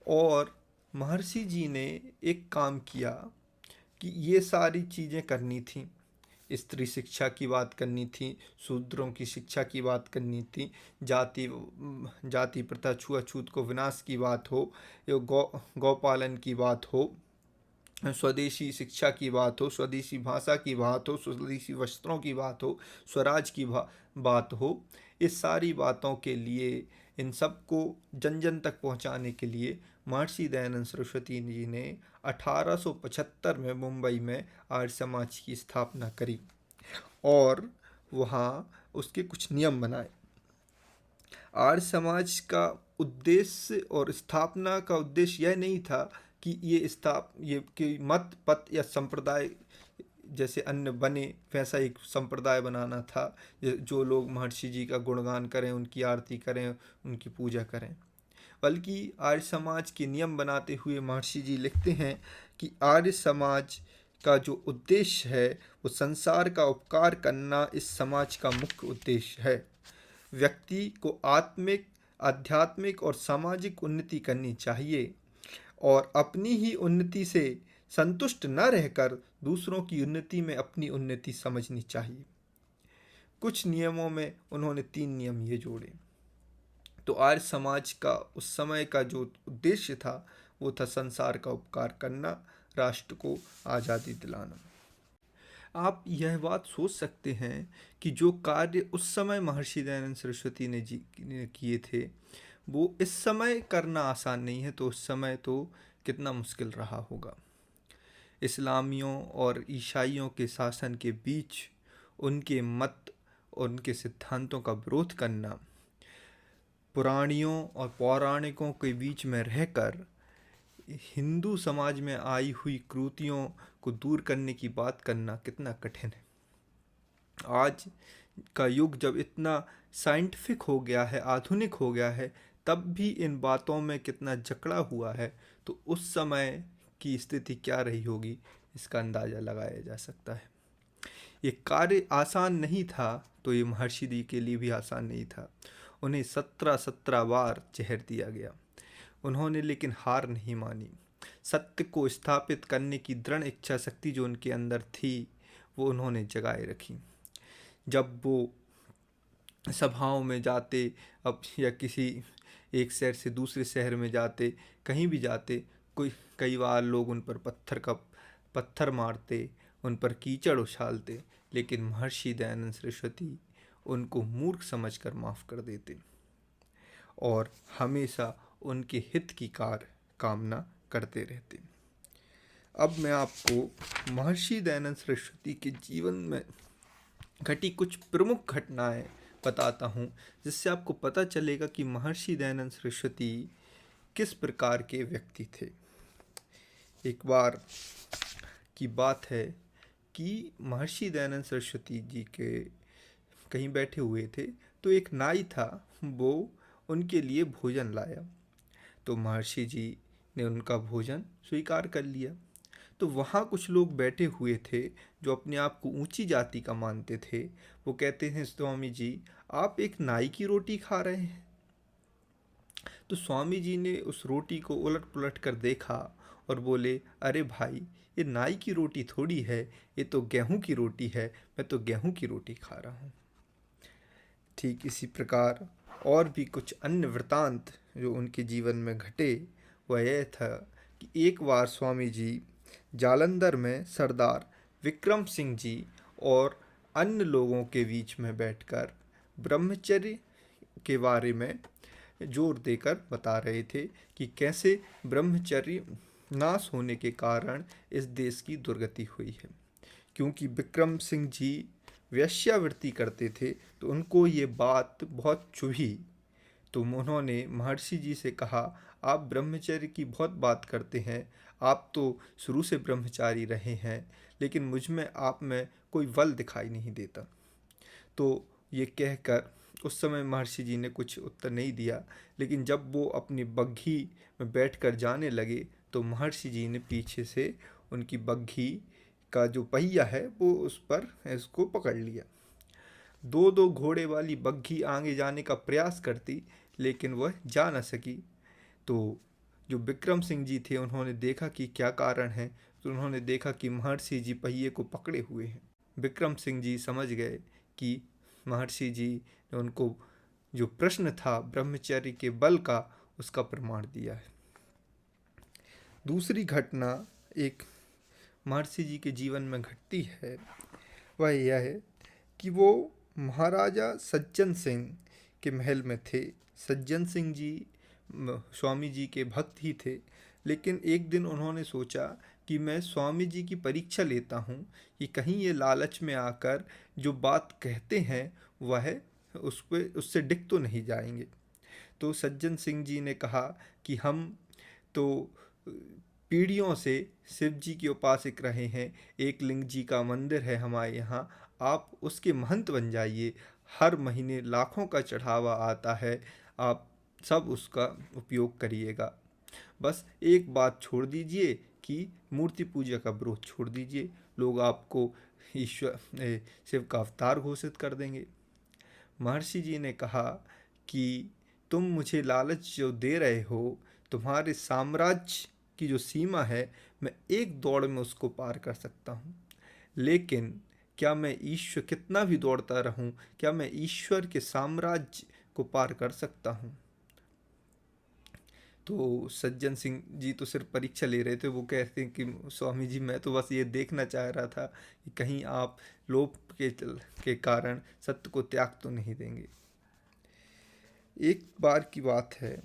A: और महर्षि जी ने एक काम किया कि ये सारी चीज़ें करनी थी। स्त्री शिक्षा की बात करनी थी, शूद्रों की शिक्षा की बात करनी थी, जाति प्रथा छुआछूत को विनाश की बात हो, गौपालन की बात हो, स्वदेशी शिक्षा की बात हो, स्वदेशी भाषा की बात हो, स्वदेशी वस्त्रों की बात हो, स्वराज की बात हो। इस सारी बातों के लिए, इन सब को जन जन तक पहुंचाने के लिए महर्षि दयानंद सरस्वती जी ने 1875 में मुंबई में आर्य समाज की स्थापना करी और वहाँ उसके कुछ नियम बनाए। आर्य समाज का उद्देश्य और स्थापना का उद्देश्य यह नहीं था कि ये मत पत या संप्रदाय जैसे अन्य बने वैसा एक संप्रदाय बनाना था जो लोग महर्षि जी का गुणगान करें, उनकी आरती करें, उनकी पूजा करें। बल्कि आर्य समाज के नियम बनाते हुए महर्षि जी लिखते हैं कि आर्य समाज का जो उद्देश्य है वो संसार का उपकार करना इस समाज का मुख्य उद्देश्य है। व्यक्ति को आत्मिक, आध्यात्मिक और सामाजिक उन्नति करनी चाहिए और अपनी ही उन्नति से संतुष्ट न रहकर दूसरों की उन्नति में अपनी उन्नति समझनी चाहिए। कुछ नियमों में उन्होंने 3 नियम ये जोड़े। तो आर्य समाज का उस समय का जो उद्देश्य था वो था संसार का उपकार करना, राष्ट्र को आज़ादी दिलाना। आप यह बात सोच सकते हैं कि जो कार्य उस समय महर्षि दयानंद सरस्वती ने किए थे वो इस समय करना आसान नहीं है, तो उस समय तो कितना मुश्किल रहा होगा। इस्लामियों और ईसाइयों के शासन के बीच उनके मत और उनके सिद्धांतों का विरोध करना, पुराणियों और पौराणिकों के बीच में रहकर हिंदू समाज में आई हुई क्रूतियों को दूर करने की बात करना कितना कठिन है। आज का युग जब इतना साइंटिफिक हो गया है, आधुनिक हो गया है, तब भी इन बातों में कितना जकड़ा हुआ है, तो उस समय की स्थिति क्या रही होगी, इसका अंदाज़ा लगाया जा सकता है। ये कार्य आसान नहीं था, तो ये महर्षि जी के लिए भी आसान नहीं था। उन्हें 17 बार जहर दिया गया, उन्होंने लेकिन हार नहीं मानी। सत्य को स्थापित करने की दृढ़ इच्छा शक्ति जो उनके अंदर थी, वो उन्होंने जगाए रखी। जब वो सभाओं में जाते, अब या किसी एक शहर से दूसरे शहर में जाते, कहीं भी जाते, कई बार लोग उन पर पत्थर मारते, उन पर कीचड़ उछालते, लेकिन महर्षि दयानंद सरस्वती उनको मूर्ख समझकर माफ़ कर देते और हमेशा उनके हित की कामना करते रहते। अब मैं आपको महर्षि दयानंद सरस्वती के जीवन में घटी कुछ प्रमुख घटनाएं बताता हूँ, जिससे आपको पता चलेगा कि महर्षि दयानंद सरस्वती किस प्रकार के व्यक्ति थे। एक बार की बात है कि महर्षि दयानंद सरस्वती जी के कहीं बैठे हुए थे, तो एक नाई था, वो उनके लिए भोजन लाया। तो महर्षि जी ने उनका भोजन स्वीकार कर लिया। तो वहाँ कुछ लोग बैठे हुए थे जो अपने आप को ऊंची जाति का मानते थे। वो कहते हैं, स्वामी जी आप एक नाई की रोटी खा रहे हैं। तो स्वामी जी ने उस रोटी को उलट पुलट कर देखा और बोले, अरे भाई, ये नाई की रोटी थोड़ी है, ये तो गेहूं की रोटी है, मैं तो गेहूं की रोटी खा रहा हूँ। ठीक इसी प्रकार और भी कुछ अन्य वृतांत जो उनके जीवन में घटे, वह यह था कि एक बार स्वामी जी जालंधर में सरदार विक्रम सिंह जी और अन्य लोगों के बीच में बैठकर ब्रह्मचर्य के बारे में जोर देकर बता रहे थे कि कैसे ब्रह्मचर्य नाश होने के कारण इस देश की दुर्गति हुई है। क्योंकि विक्रम सिंह जी वेश्यावृत्ति करते थे, तो उनको ये बात बहुत चुभी। तो उन्होंने महर्षि जी से कहा, आप ब्रह्मचर्य की बहुत बात करते हैं, आप तो शुरू से ब्रह्मचारी रहे हैं, लेकिन मुझ में आप में कोई बल दिखाई नहीं देता। तो ये कहकर उस समय महर्षि जी ने कुछ उत्तर नहीं दिया, लेकिन जब वो अपनी बग्घी में बैठकर जाने लगे, तो महर्षि जी ने पीछे से उनकी बग्घी का जो पहिया है वो उस पर इसको पकड़ लिया। दो दो घोड़े वाली बग्घी आगे जाने का प्रयास करती, लेकिन वह जा न सकी। तो जो विक्रम सिंह जी थे, उन्होंने देखा कि क्या कारण है। तो उन्होंने देखा कि महर्षि जी पहिए को पकड़े हुए हैं। विक्रम सिंह जी समझ गए कि महर्षि जी ने उनको जो प्रश्न था ब्रह्मचर्य के बल का, उसका प्रमाण दिया है। दूसरी घटना एक महर्षि जी के जीवन में घटती है, वह यह है कि वो महाराजा सज्जन सिंह के महल में थे। सज्जन सिंह जी स्वामी जी के भक्त ही थे, लेकिन एक दिन उन्होंने सोचा कि मैं स्वामी जी की परीक्षा लेता हूँ कि कहीं ये लालच में आकर जो बात कहते हैं वह उससे डिग तो नहीं जाएंगे। तो सज्जन सिंह जी ने कहा कि हम तो पीढ़ियों से शिव जी के उपासक रहे हैं, एक लिंग जी का मंदिर है हमारे यहाँ, आप उसके महंत बन जाइए। हर महीने लाखों का चढ़ावा आता है, आप सब उसका उपयोग करिएगा। बस एक बात छोड़ दीजिए कि मूर्ति पूजा का विरोध छोड़ दीजिए, लोग आपको शिव का अवतार घोषित कर देंगे। महर्षि जी ने कहा कि तुम मुझे लालच जो दे रहे हो, तुम्हारे साम्राज्य की जो सीमा है, मैं एक दौड़ में उसको पार कर सकता हूँ, लेकिन क्या मैं ईश्वर कितना भी दौड़ता रहूं, क्या मैं ईश्वर के साम्राज्य को पार कर सकता हूँ? तो सज्जन सिंह जी तो सिर्फ परीक्षा ले रहे थे। वो कहते हैं कि स्वामी जी मैं तो बस ये देखना चाह रहा था कि कहीं आप लोभ के कारण सत्य को त्याग तो नहीं देंगे। एक बार की बात है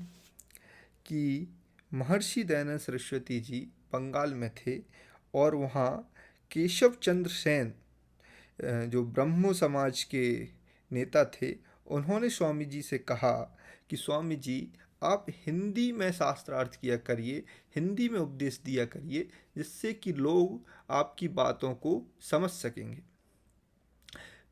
A: कि महर्षि दयानंद सरस्वती जी बंगाल में थे और वहाँ केशव चंद्र सेन जो ब्रह्मो समाज के नेता थे, उन्होंने स्वामी जी से कहा कि स्वामी जी आप हिंदी में शास्त्रार्थ किया करिए, हिंदी में उपदेश दिया करिए, जिससे कि लोग आपकी बातों को समझ सकेंगे।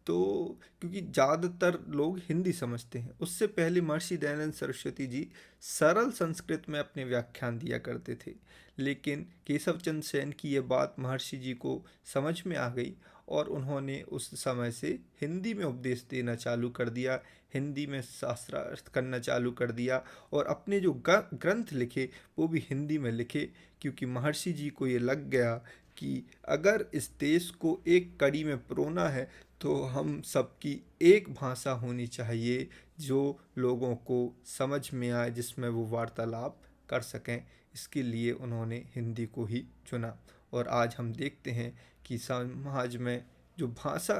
A: तो क्योंकि ज़्यादातर लोग हिंदी समझते हैं, उससे पहले महर्षि दयानंद सरस्वती जी सरल संस्कृत में अपने व्याख्यान दिया करते थे। लेकिन केशव चंद्र सेन की ये बात महर्षि जी को समझ में आ गई और उन्होंने उस समय से हिंदी में उपदेश देना चालू कर दिया, हिंदी में शास्त्रार्थ करना चालू कर दिया और अपने जो ग्रंथ लिखे वो भी हिंदी में लिखे, क्योंकि महर्षि जी को ये लग गया कि अगर इस देश को एक कड़ी में परोना है तो हम सबकी एक भाषा होनी चाहिए जो लोगों को समझ में आए, जिसमें वो वार्तालाप कर सकें। इसके लिए उन्होंने हिंदी को ही चुना और आज हम देखते हैं कि समाज में जो भाषा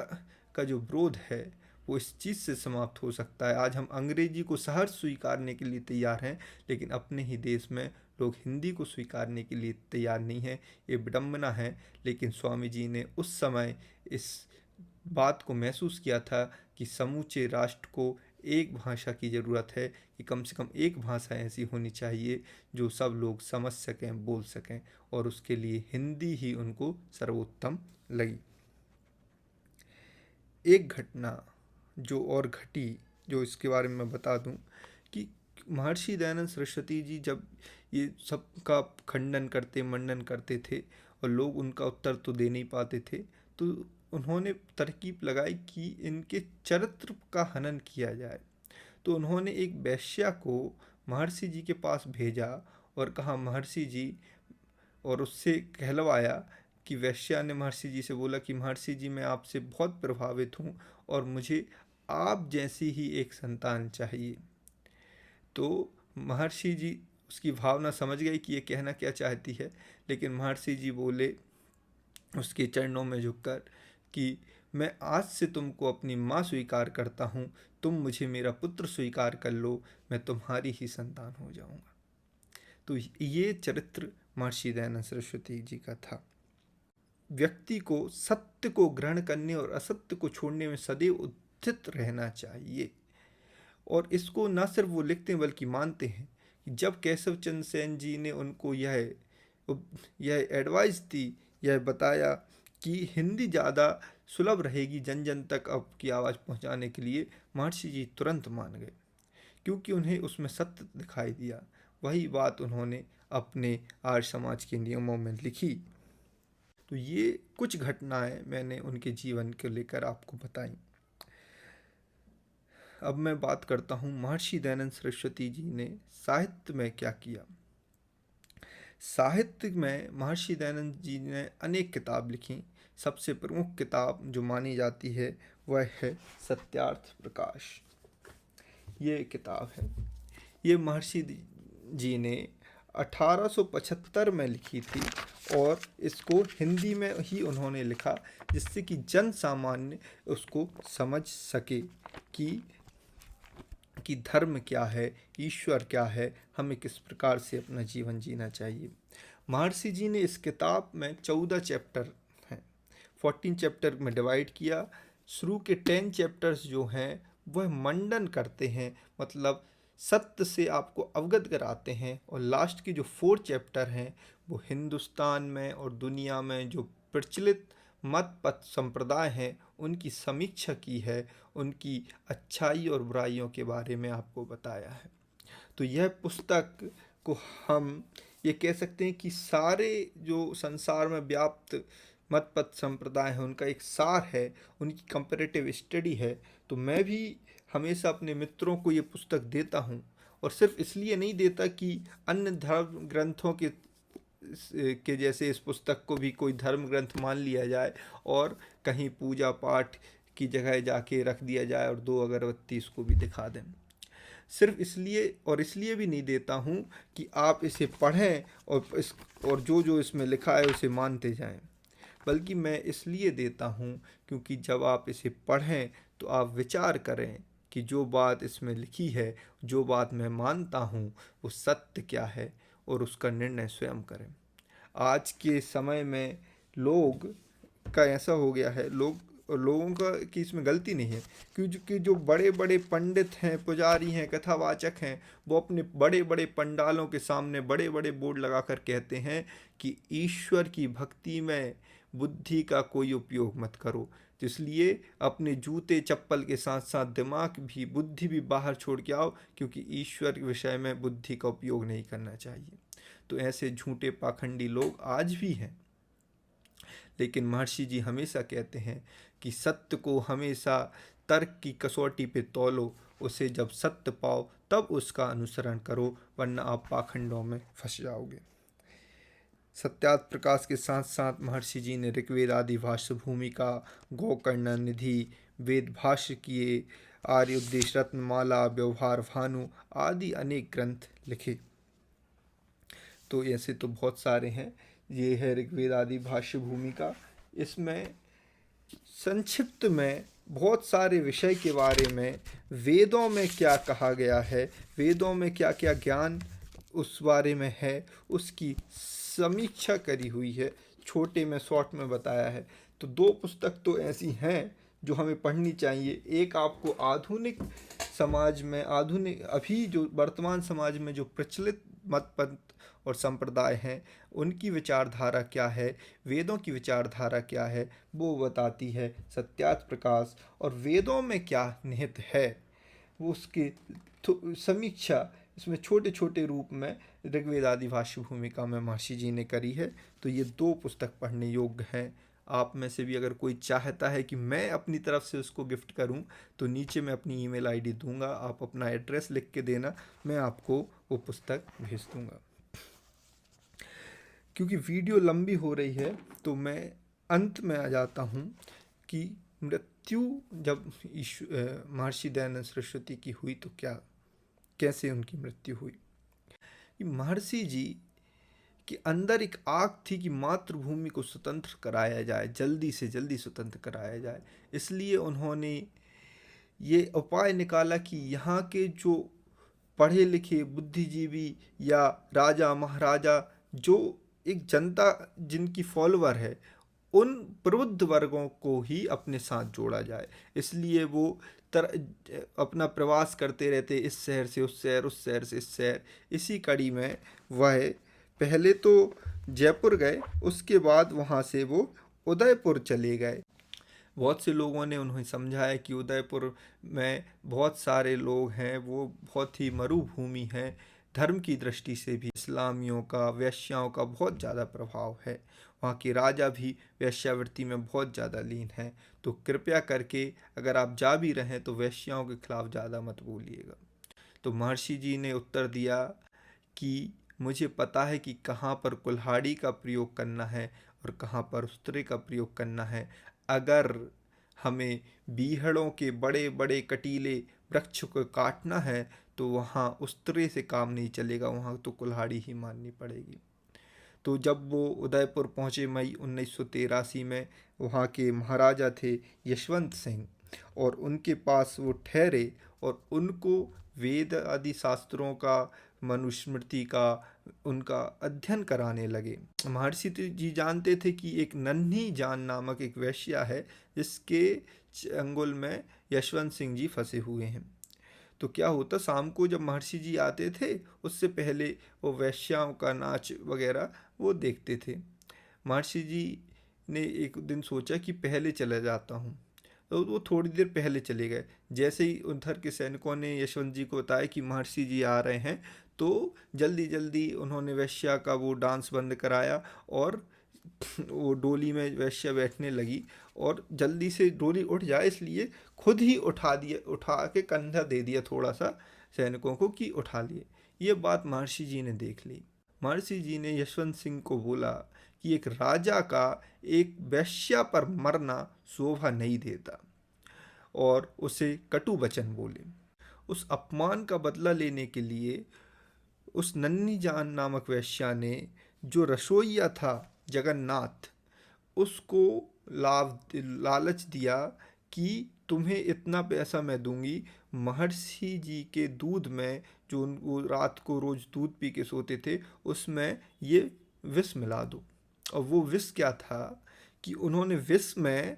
A: का जो विरोध है वो इस चीज़ से समाप्त हो सकता है। आज हम अंग्रेजी को सहर्ष स्वीकारने के लिए तैयार हैं, लेकिन अपने ही देश में लोग हिंदी को स्वीकारने के लिए तैयार नहीं हैं। ये विडम्बना है, लेकिन स्वामी जी ने उस समय इस बात को महसूस किया था कि समूचे राष्ट्र को एक भाषा की ज़रूरत है, कि कम से कम एक भाषा ऐसी होनी चाहिए जो सब लोग समझ सकें, बोल सकें, और उसके लिए हिंदी ही उनको सर्वोत्तम लगी। एक घटना जो और घटी, जो इसके बारे में मैं बता दूं कि महर्षि दयानंद सरस्वती जी जब ये सब का खंडन करते मंडन करते थे और लोग उनका उत्तर तो दे नहीं पाते थे, तो उन्होंने तरकीब लगाई कि इनके चरित्र का हनन किया जाए। तो उन्होंने एक वेश्या को महर्षि जी के पास भेजा और कहा महर्षि जी, और उससे कहलवाया कि वेश्या ने महर्षि जी से बोला कि महर्षि जी मैं आपसे बहुत प्रभावित हूँ और मुझे आप जैसी ही एक संतान चाहिए। तो महर्षि जी उसकी भावना समझ गई कि ये कहना क्या चाहती है, लेकिन महर्षि जी बोले उसके चरणों में झुककर कि मैं आज से तुमको अपनी माँ स्वीकार करता हूँ, तुम मुझे मेरा पुत्र स्वीकार कर लो, मैं तुम्हारी ही संतान हो जाऊँगा। तो ये चरित्र महर्षि दयानंद सरस्वती जी का था। व्यक्ति को सत्य को ग्रहण करने और असत्य को छोड़ने में सदैव उद्यत रहना चाहिए, और इसको न सिर्फ वो लिखते हैं बल्कि मानते हैं। जब केशव चंद्र सेन जी ने उनको यह एडवाइस दी, यह बताया कि हिंदी ज़्यादा सुलभ रहेगी जन जन तक आपकी आवाज़ पहुंचाने के लिए, महर्षि जी तुरंत मान गए, क्योंकि उन्हें उसमें सत्य दिखाई दिया। वही बात उन्होंने अपने आर्य समाज के नियमों में लिखी। तो ये कुछ घटनाएं मैंने उनके जीवन को लेकर आपको बताई। अब मैं बात करता हूँ महर्षि दयानंद सरस्वती जी ने साहित्य में क्या किया। साहित्य में महर्षि दयानंद जी ने अनेक किताब लिखी। सबसे प्रमुख किताब जो मानी जाती है वह है सत्यार्थ प्रकाश। ये किताब है, ये महर्षि जी ने 1875 में लिखी थी और इसको हिंदी में ही उन्होंने लिखा, जिससे कि जन सामान्य उसको समझ सके कि धर्म क्या है, ईश्वर क्या है, हमें किस प्रकार से अपना जीवन जीना चाहिए। महर्षि जी ने इस किताब में 14 चैप्टर हैं, 14 चैप्टर में डिवाइड किया। शुरू के 10 चैप्टर्स जो हैं वह मंडन करते हैं, मतलब सत्य से आपको अवगत कराते हैं, और लास्ट के जो 4 चैप्टर हैं वो हिंदुस्तान में और दुनिया में जो प्रचलित मत पथ संप्रदाय हैं उनकी समीक्षा की है, उनकी अच्छाई और बुराइयों के बारे में आपको बताया है। तो यह पुस्तक को हम ये कह सकते हैं कि सारे जो संसार में व्याप्त मत पथ संप्रदाय हैं उनका एक सार है, उनकी कंपैरेटिव स्टडी है। तो मैं भी हमेशा अपने मित्रों को ये पुस्तक देता हूँ, और सिर्फ इसलिए नहीं देता कि अन्य धर्म ग्रंथों के जैसे इस पुस्तक को भी कोई धर्म ग्रंथ मान लिया जाए और कहीं पूजा पाठ की जगह जाके रख दिया जाए और 2 अगरबत्ती इसको भी दिखा दें। सिर्फ इसलिए भी नहीं देता हूँ कि आप इसे पढ़ें और जो इसमें लिखा है उसे मानते जाएं, बल्कि मैं इसलिए देता हूँ क्योंकि जब आप इसे पढ़ें तो आप विचार करें कि जो बात इसमें लिखी है, जो बात मैं मानता हूँ वो सत्य क्या है, और उसका निर्णय स्वयं करें। आज के समय में लोग का ऐसा हो गया है, लोगों का कि इसमें गलती नहीं है, क्योंकि जो बड़े बड़े पंडित हैं, पुजारी हैं, कथावाचक हैं, वो अपने बड़े बड़े पंडालों के सामने बड़े बड़े बोर्ड लगाकर कहते हैं कि ईश्वर की भक्ति में बुद्धि का कोई उपयोग मत करो, तो इसलिए अपने जूते चप्पल के साथ साथ दिमाग भी, बुद्धि भी बाहर छोड़ के आओ, क्योंकि ईश्वर के विषय में बुद्धि का उपयोग नहीं करना चाहिए। तो ऐसे झूठे पाखंडी लोग आज भी हैं, लेकिन महर्षि जी हमेशा कहते हैं कि सत्य को हमेशा तर्क की कसौटी पे तौलो, उसे जब सत्य पाओ तब उसका अनुसरण करो, वरना आप पाखंडों में फंस जाओगे। सत्यार्थ प्रकाश के साथ साथ महर्षि जी ने ऋग्वेद आदि भाष्य भूमिका, गोकर्ण निधि, वेद भाष्य किए, आर्य उपदेश रत्नमाला, व्यवहार भानु आदि अनेक ग्रंथ लिखे। तो ऐसे तो बहुत सारे हैं। ये है ऋग्वेद आदि भाष्य भूमिका। इसमें संक्षिप्त में बहुत सारे विषय के बारे में, वेदों में क्या कहा गया है, वेदों में क्या क्या ज्ञान उस बारे में है, उसकी समीक्षा करी हुई है, छोटे में शॉर्ट में बताया है। तो 2 पुस्तक तो ऐसी हैं जो हमें पढ़नी चाहिए। एक आपको आधुनिक समाज में, आधुनिक अभी जो वर्तमान समाज में जो प्रचलित मत पंथ और संप्रदाय हैं, उनकी विचारधारा क्या है, वेदों की विचारधारा क्या है, वो बताती है सत्यार्थ प्रकाश। और वेदों में क्या निहित है वो उसकी समीक्षा इसमें छोटे छोटे रूप में ऋग्वेद आदि भाष्य भूमिका में महर्षि जी ने करी है। तो ये 2 पुस्तक पढ़ने योग्य हैं। आप में से भी अगर कोई चाहता है कि मैं अपनी तरफ से उसको गिफ्ट करूं, तो नीचे मैं अपनी ईमेल आईडी दूंगा, आप अपना एड्रेस लिख के देना, मैं आपको वो पुस्तक भेज दूंगा। क्योंकि वीडियो लंबी हो रही है तो मैं अंत में आ जाता हूँ कि मृत्यु जब महर्षि दयानंद सरस्वती की हुई तो कैसे उनकी मृत्यु हुई। महर्षि जी के अंदर एक आग थी कि मातृभूमि को स्वतंत्र कराया जाए, जल्दी से जल्दी स्वतंत्र कराया जाए। इसलिए उन्होंने ये उपाय निकाला कि यहाँ के जो पढ़े लिखे बुद्धिजीवी या राजा महाराजा, जो एक जनता जिनकी फॉलोअर है, उन प्रबुद्ध वर्गों को ही अपने साथ जोड़ा जाए। इसलिए वो अपना प्रवास करते रहते, इस शहर से उस शहर, उस शहर से इस शहर। इसी कड़ी में वह पहले तो जयपुर गए, उसके बाद वहाँ से वो उदयपुर चले गए। बहुत से लोगों ने उन्हें समझाया कि उदयपुर में बहुत सारे लोग हैं, वो बहुत ही मरुभूमि है, धर्म की दृष्टि से भी इस्लामियों का, वैश्याओं का बहुत ज़्यादा प्रभाव है, वहाँ के राजा भी वैश्यावृत्ति में बहुत ज़्यादा लीन हैं, तो कृपया करके अगर आप जा भी रहें तो वैश्याओं के खिलाफ ज़्यादा मत बोलिएगा। तो महर्षि जी ने उत्तर दिया कि मुझे पता है कि कहाँ पर कुल्हाड़ी का प्रयोग करना है और कहाँ पर उस्तरे का प्रयोग करना है। अगर हमें बीहड़ों के बड़े बड़े कटीले वृक्ष को काटना है तो वहाँ उस्तरे से काम नहीं चलेगा, वहाँ तो कुल्हाड़ी ही माननी पड़ेगी। तो जब वो उदयपुर पहुँचे मई 1983 में, वहाँ के महाराजा थे यशवंत सिंह, और उनके पास वो ठहरे और उनको वेद आदि शास्त्रों का, मनुस्मृति का उनका अध्ययन कराने लगे। महर्षि जी जानते थे कि एक नन्ही जान नामक एक वैश्या है जिसके अंगुल में यशवंत सिंह जी फंसे हुए हैं। तो क्या होता, शाम को जब महर्षि जी आते थे उससे पहले वो वैश्याओं का नाच वगैरह वो देखते थे। महर्षि जी ने एक दिन सोचा कि पहले चला जाता हूँ, तो वो थोड़ी देर पहले चले गए। जैसे ही उधर के सैनिकों ने यशवंत जी को बताया कि महर्षि जी आ रहे हैं, तो जल्दी जल्दी उन्होंने वैश्या का वो डांस बंद कराया और वो डोली में वैश्या बैठने लगी, और जल्दी से डोली उठ जाए इसलिए खुद ही उठा के कंधा दे दिया थोड़ा सा सैनिकों को कि उठा लिए। ये बात महर्षि जी ने देख ली। महर्षि जी ने यशवंत सिंह को बोला कि एक राजा का एक वैश्या पर मरना शोभा नहीं देता, और उसे कटु वचन बोले। उस अपमान का बदला लेने के लिए उस नन्ही जान नामक वैश्या ने जो रसोइया था जगन्नाथ, उसको लालच दिया कि तुम्हें इतना पैसा मैं दूंगी, महर्षि जी के दूध में, जो वो रात को रोज़ दूध पी के सोते थे, उसमें ये विष मिला दो। और वो विष क्या था कि उन्होंने विष में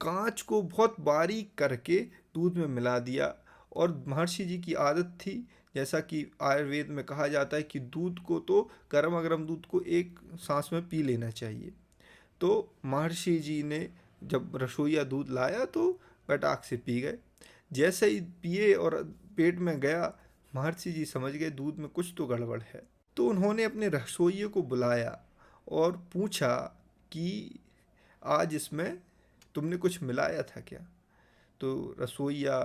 A: कांच को बहुत बारीक करके दूध में मिला दिया। और महर्षि जी की आदत थी, जैसा कि आयुर्वेद में कहा जाता है कि दूध को तो गर्मा गर्म दूध को एक सांस में पी लेना चाहिए। तो महर्षि जी ने जब रसोइया दूध लाया तो गटाक से पी गए। जैसे ही पिए और पेट में गया, महर्षि जी समझ गए दूध में कुछ तो गड़बड़ है। तो उन्होंने अपने रसोइये को बुलाया और पूछा कि आज इसमें तुमने कुछ मिलाया था क्या? तो रसोइया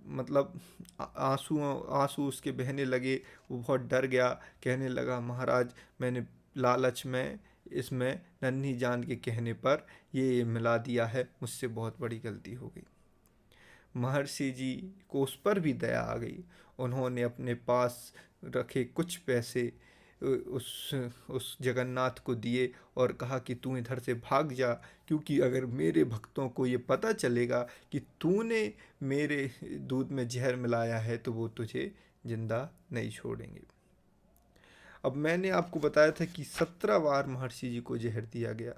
A: मतलब आंसू आंसू उसके बहने लगे। वो बहुत डर गया, कहने लगा महाराज मैंने लालच में इसमें नन्ही जान के कहने पर ये मिला दिया है, मुझसे बहुत बड़ी गलती हो गई। महर्षि जी को उस पर भी दया आ गई। उन्होंने अपने पास रखे कुछ पैसे उस जगन्नाथ को दिए और कहा कि तू इधर से भाग जा, क्योंकि अगर मेरे भक्तों को ये पता चलेगा कि तूने मेरे दूध में जहर मिलाया है तो वो तुझे जिंदा नहीं छोड़ेंगे। अब मैंने आपको बताया था कि 17 बार महर्षि जी को जहर दिया गया,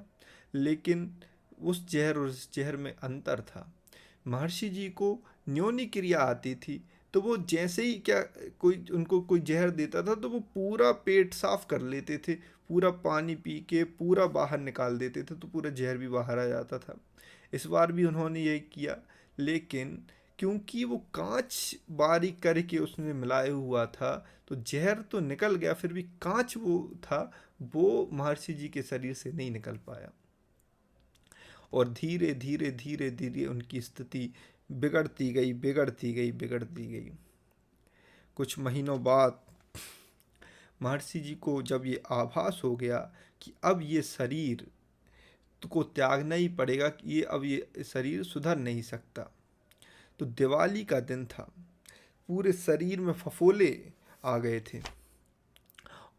A: लेकिन उस जहर और उस जहर में अंतर था। महर्षि जी को न्योनी क्रिया आती थी, तो वो जैसे ही क्या कोई उनको कोई जहर देता था तो वो पूरा पेट साफ कर लेते थे, पूरा पानी पी के पूरा बाहर निकाल देते थे, तो पूरा जहर भी बाहर आ जाता था। इस बार भी उन्होंने यही किया, लेकिन क्योंकि वो कांच बारीक करके उसमें मिलाया हुआ था तो जहर तो निकल गया, फिर भी कांच वो था, वो महर्षि जी के शरीर से नहीं निकल पाया। और धीरे धीरे धीरे धीरे उनकी स्थिति बिगड़ती गई, बिगड़ती गई, बिगड़ती गई। कुछ महीनों बाद महर्षि जी को जब ये आभास हो गया कि अब ये शरीर को त्यागना ही पड़ेगा, कि ये शरीर सुधर नहीं सकता, तो दिवाली का दिन था। पूरे शरीर में फफोले आ गए थे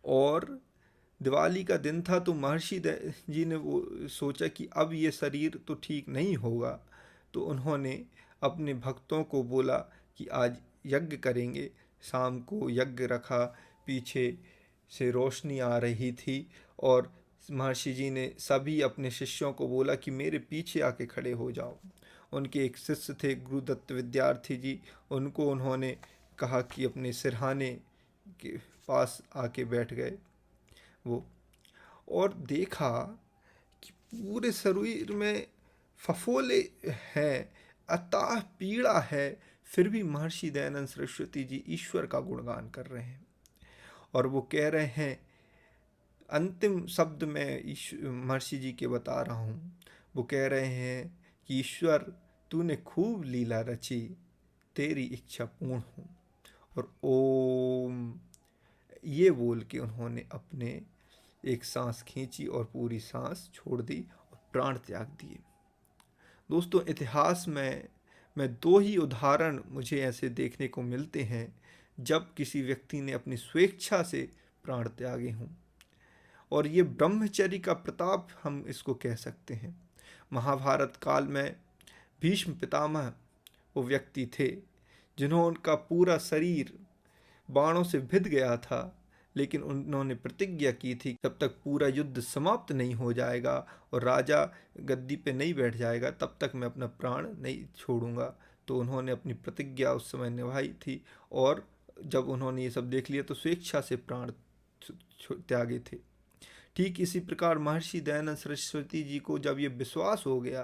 A: और दिवाली का दिन था, तो महर्षि जी ने वो सोचा कि अब ये शरीर तो ठीक नहीं होगा। तो उन्होंने अपने भक्तों को बोला कि आज यज्ञ करेंगे। शाम को यज्ञ रखा, पीछे से रोशनी आ रही थी और महर्षि जी ने सभी अपने शिष्यों को बोला कि मेरे पीछे आके खड़े हो जाओ। उनके एक शिष्य थे गुरुदत्त विद्यार्थी जी, उनको उन्होंने कहा कि अपने सिरहाने के पास आके बैठ गए वो, और देखा कि पूरे शरीर में फफोले हैं, अथाह पीड़ा है, फिर भी महर्षि दयानंद सरस्वती जी ईश्वर का गुणगान कर रहे हैं। और वो कह रहे हैं, अंतिम शब्द मैं महर्षि जी के बता रहा हूँ, वो कह रहे हैं कि ईश्वर तूने खूब लीला रची, तेरी इच्छा पूर्ण हो। और ओम ये बोल के उन्होंने अपने एक सांस खींची और पूरी सांस छोड़ दी और प्राण त्याग दिए। दोस्तों, इतिहास में मैं 2 ही उदाहरण मुझे ऐसे देखने को मिलते हैं जब किसी व्यक्ति ने अपनी स्वेच्छा से प्राण त्यागे हों, और ये ब्रह्मचर्य का प्रताप हम इसको कह सकते हैं। महाभारत काल में भीष्म पितामह वो व्यक्ति थे जिन्होंने पूरा शरीर बाणों से भिद गया था, लेकिन उन्होंने प्रतिज्ञा की थी जब तक पूरा युद्ध समाप्त नहीं हो जाएगा और राजा गद्दी पे नहीं बैठ जाएगा तब तक मैं अपना प्राण नहीं छोड़ूंगा। तो उन्होंने अपनी प्रतिज्ञा उस समय निभाई थी, और जब उन्होंने ये सब देख लिया तो स्वेच्छा से प्राण त्यागे थे। ठीक इसी प्रकार महर्षि दयानंद सरस्वती जी को जब ये विश्वास हो गया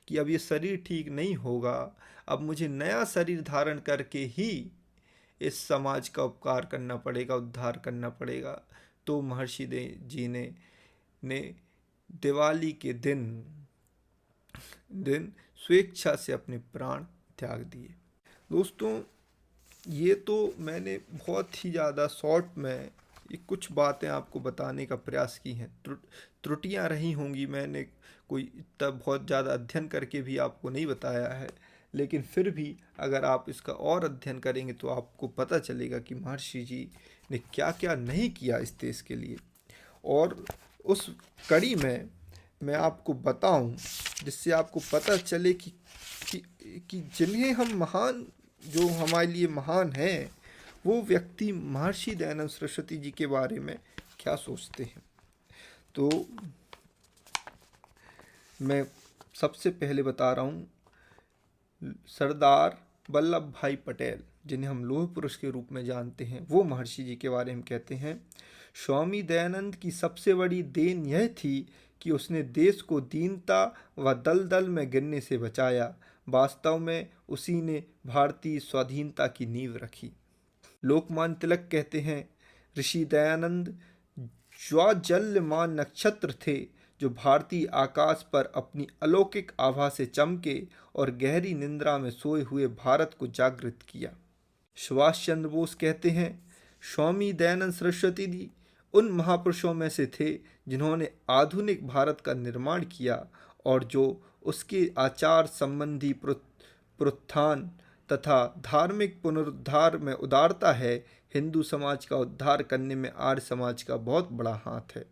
A: कि अब ये शरीर ठीक नहीं होगा, अब मुझे नया शरीर धारण करके ही इस समाज का उपकार करना पड़ेगा, उद्धार करना पड़ेगा, तो महर्षि जी ने दिवाली के दिन स्वेच्छा से अपने प्राण त्याग दिए। दोस्तों, ये तो मैंने बहुत ही ज़्यादा शॉर्ट में ये कुछ बातें आपको बताने का प्रयास की हैं। त्रुटियां रही होंगी, मैंने कोई तब बहुत ज़्यादा अध्ययन करके भी आपको नहीं बताया है, लेकिन फिर भी अगर आप इसका और अध्ययन करेंगे तो आपको पता चलेगा कि महर्षि जी ने क्या क्या नहीं किया इस देश के लिए। और उस कड़ी में मैं आपको बताऊं जिससे आपको पता चले कि जिन्हें हम महान, जो हमारे लिए महान हैं, वो व्यक्ति महर्षि दयानंद सरस्वती जी के बारे में क्या सोचते हैं। तो मैं सबसे पहले बता रहा हूँ, सरदार वल्लभ भाई पटेल, जिन्हें हम लौह पुरुष के रूप में जानते हैं, वो महर्षि जी के बारे में कहते हैं, स्वामी दयानंद की सबसे बड़ी देन यह थी कि उसने देश को दीनता व दलदल में गिरने से बचाया। वास्तव में उसी ने भारतीय स्वाधीनता की नींव रखी। लोकमान्य तिलक कहते हैं, ऋषि दयानंद ज्वाज्वल्यमान नक्षत्र थे जो भारतीय आकाश पर अपनी अलौकिक आभा से चमके और गहरी निंद्रा में सोए हुए भारत को जागृत किया। सुभाष चंद्र बोस कहते हैं, स्वामी दयानंद सरस्वती जी उन महापुरुषों में से थे जिन्होंने आधुनिक भारत का निर्माण किया और जो उसके आचार संबंधी प्रोत्थान तथा धार्मिक पुनरुद्धार में उदारता है। हिंदू समाज का उद्धार करने में आर्य समाज का बहुत बड़ा हाथ है।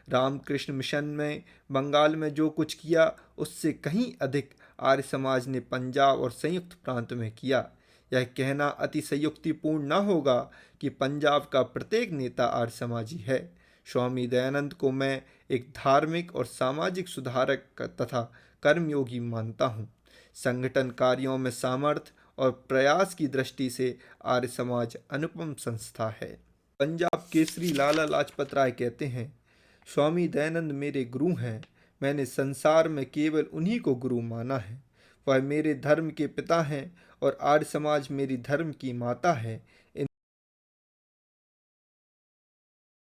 A: रामकृष्ण मिशन में बंगाल में जो कुछ किया उससे कहीं अधिक आर्य समाज ने पंजाब और संयुक्त प्रांत में किया। यह कहना अतिशयोक्तिपूर्ण न होगा कि पंजाब का प्रत्येक नेता आर्य समाजी है। स्वामी दयानंद को मैं एक धार्मिक और सामाजिक सुधारक तथा कर्मयोगी मानता हूँ। संगठन कार्यों में सामर्थ्य और प्रयास की दृष्टि से आर्य समाज अनुपम संस्था है। पंजाब केसरी लाला लाजपत राय कहते हैं, स्वामी दयानंद मेरे गुरु हैं। मैंने संसार में केवल उन्हीं को गुरु माना है। वह मेरे धर्म के पिता हैं और आर्य समाज मेरी धर्म की माता है।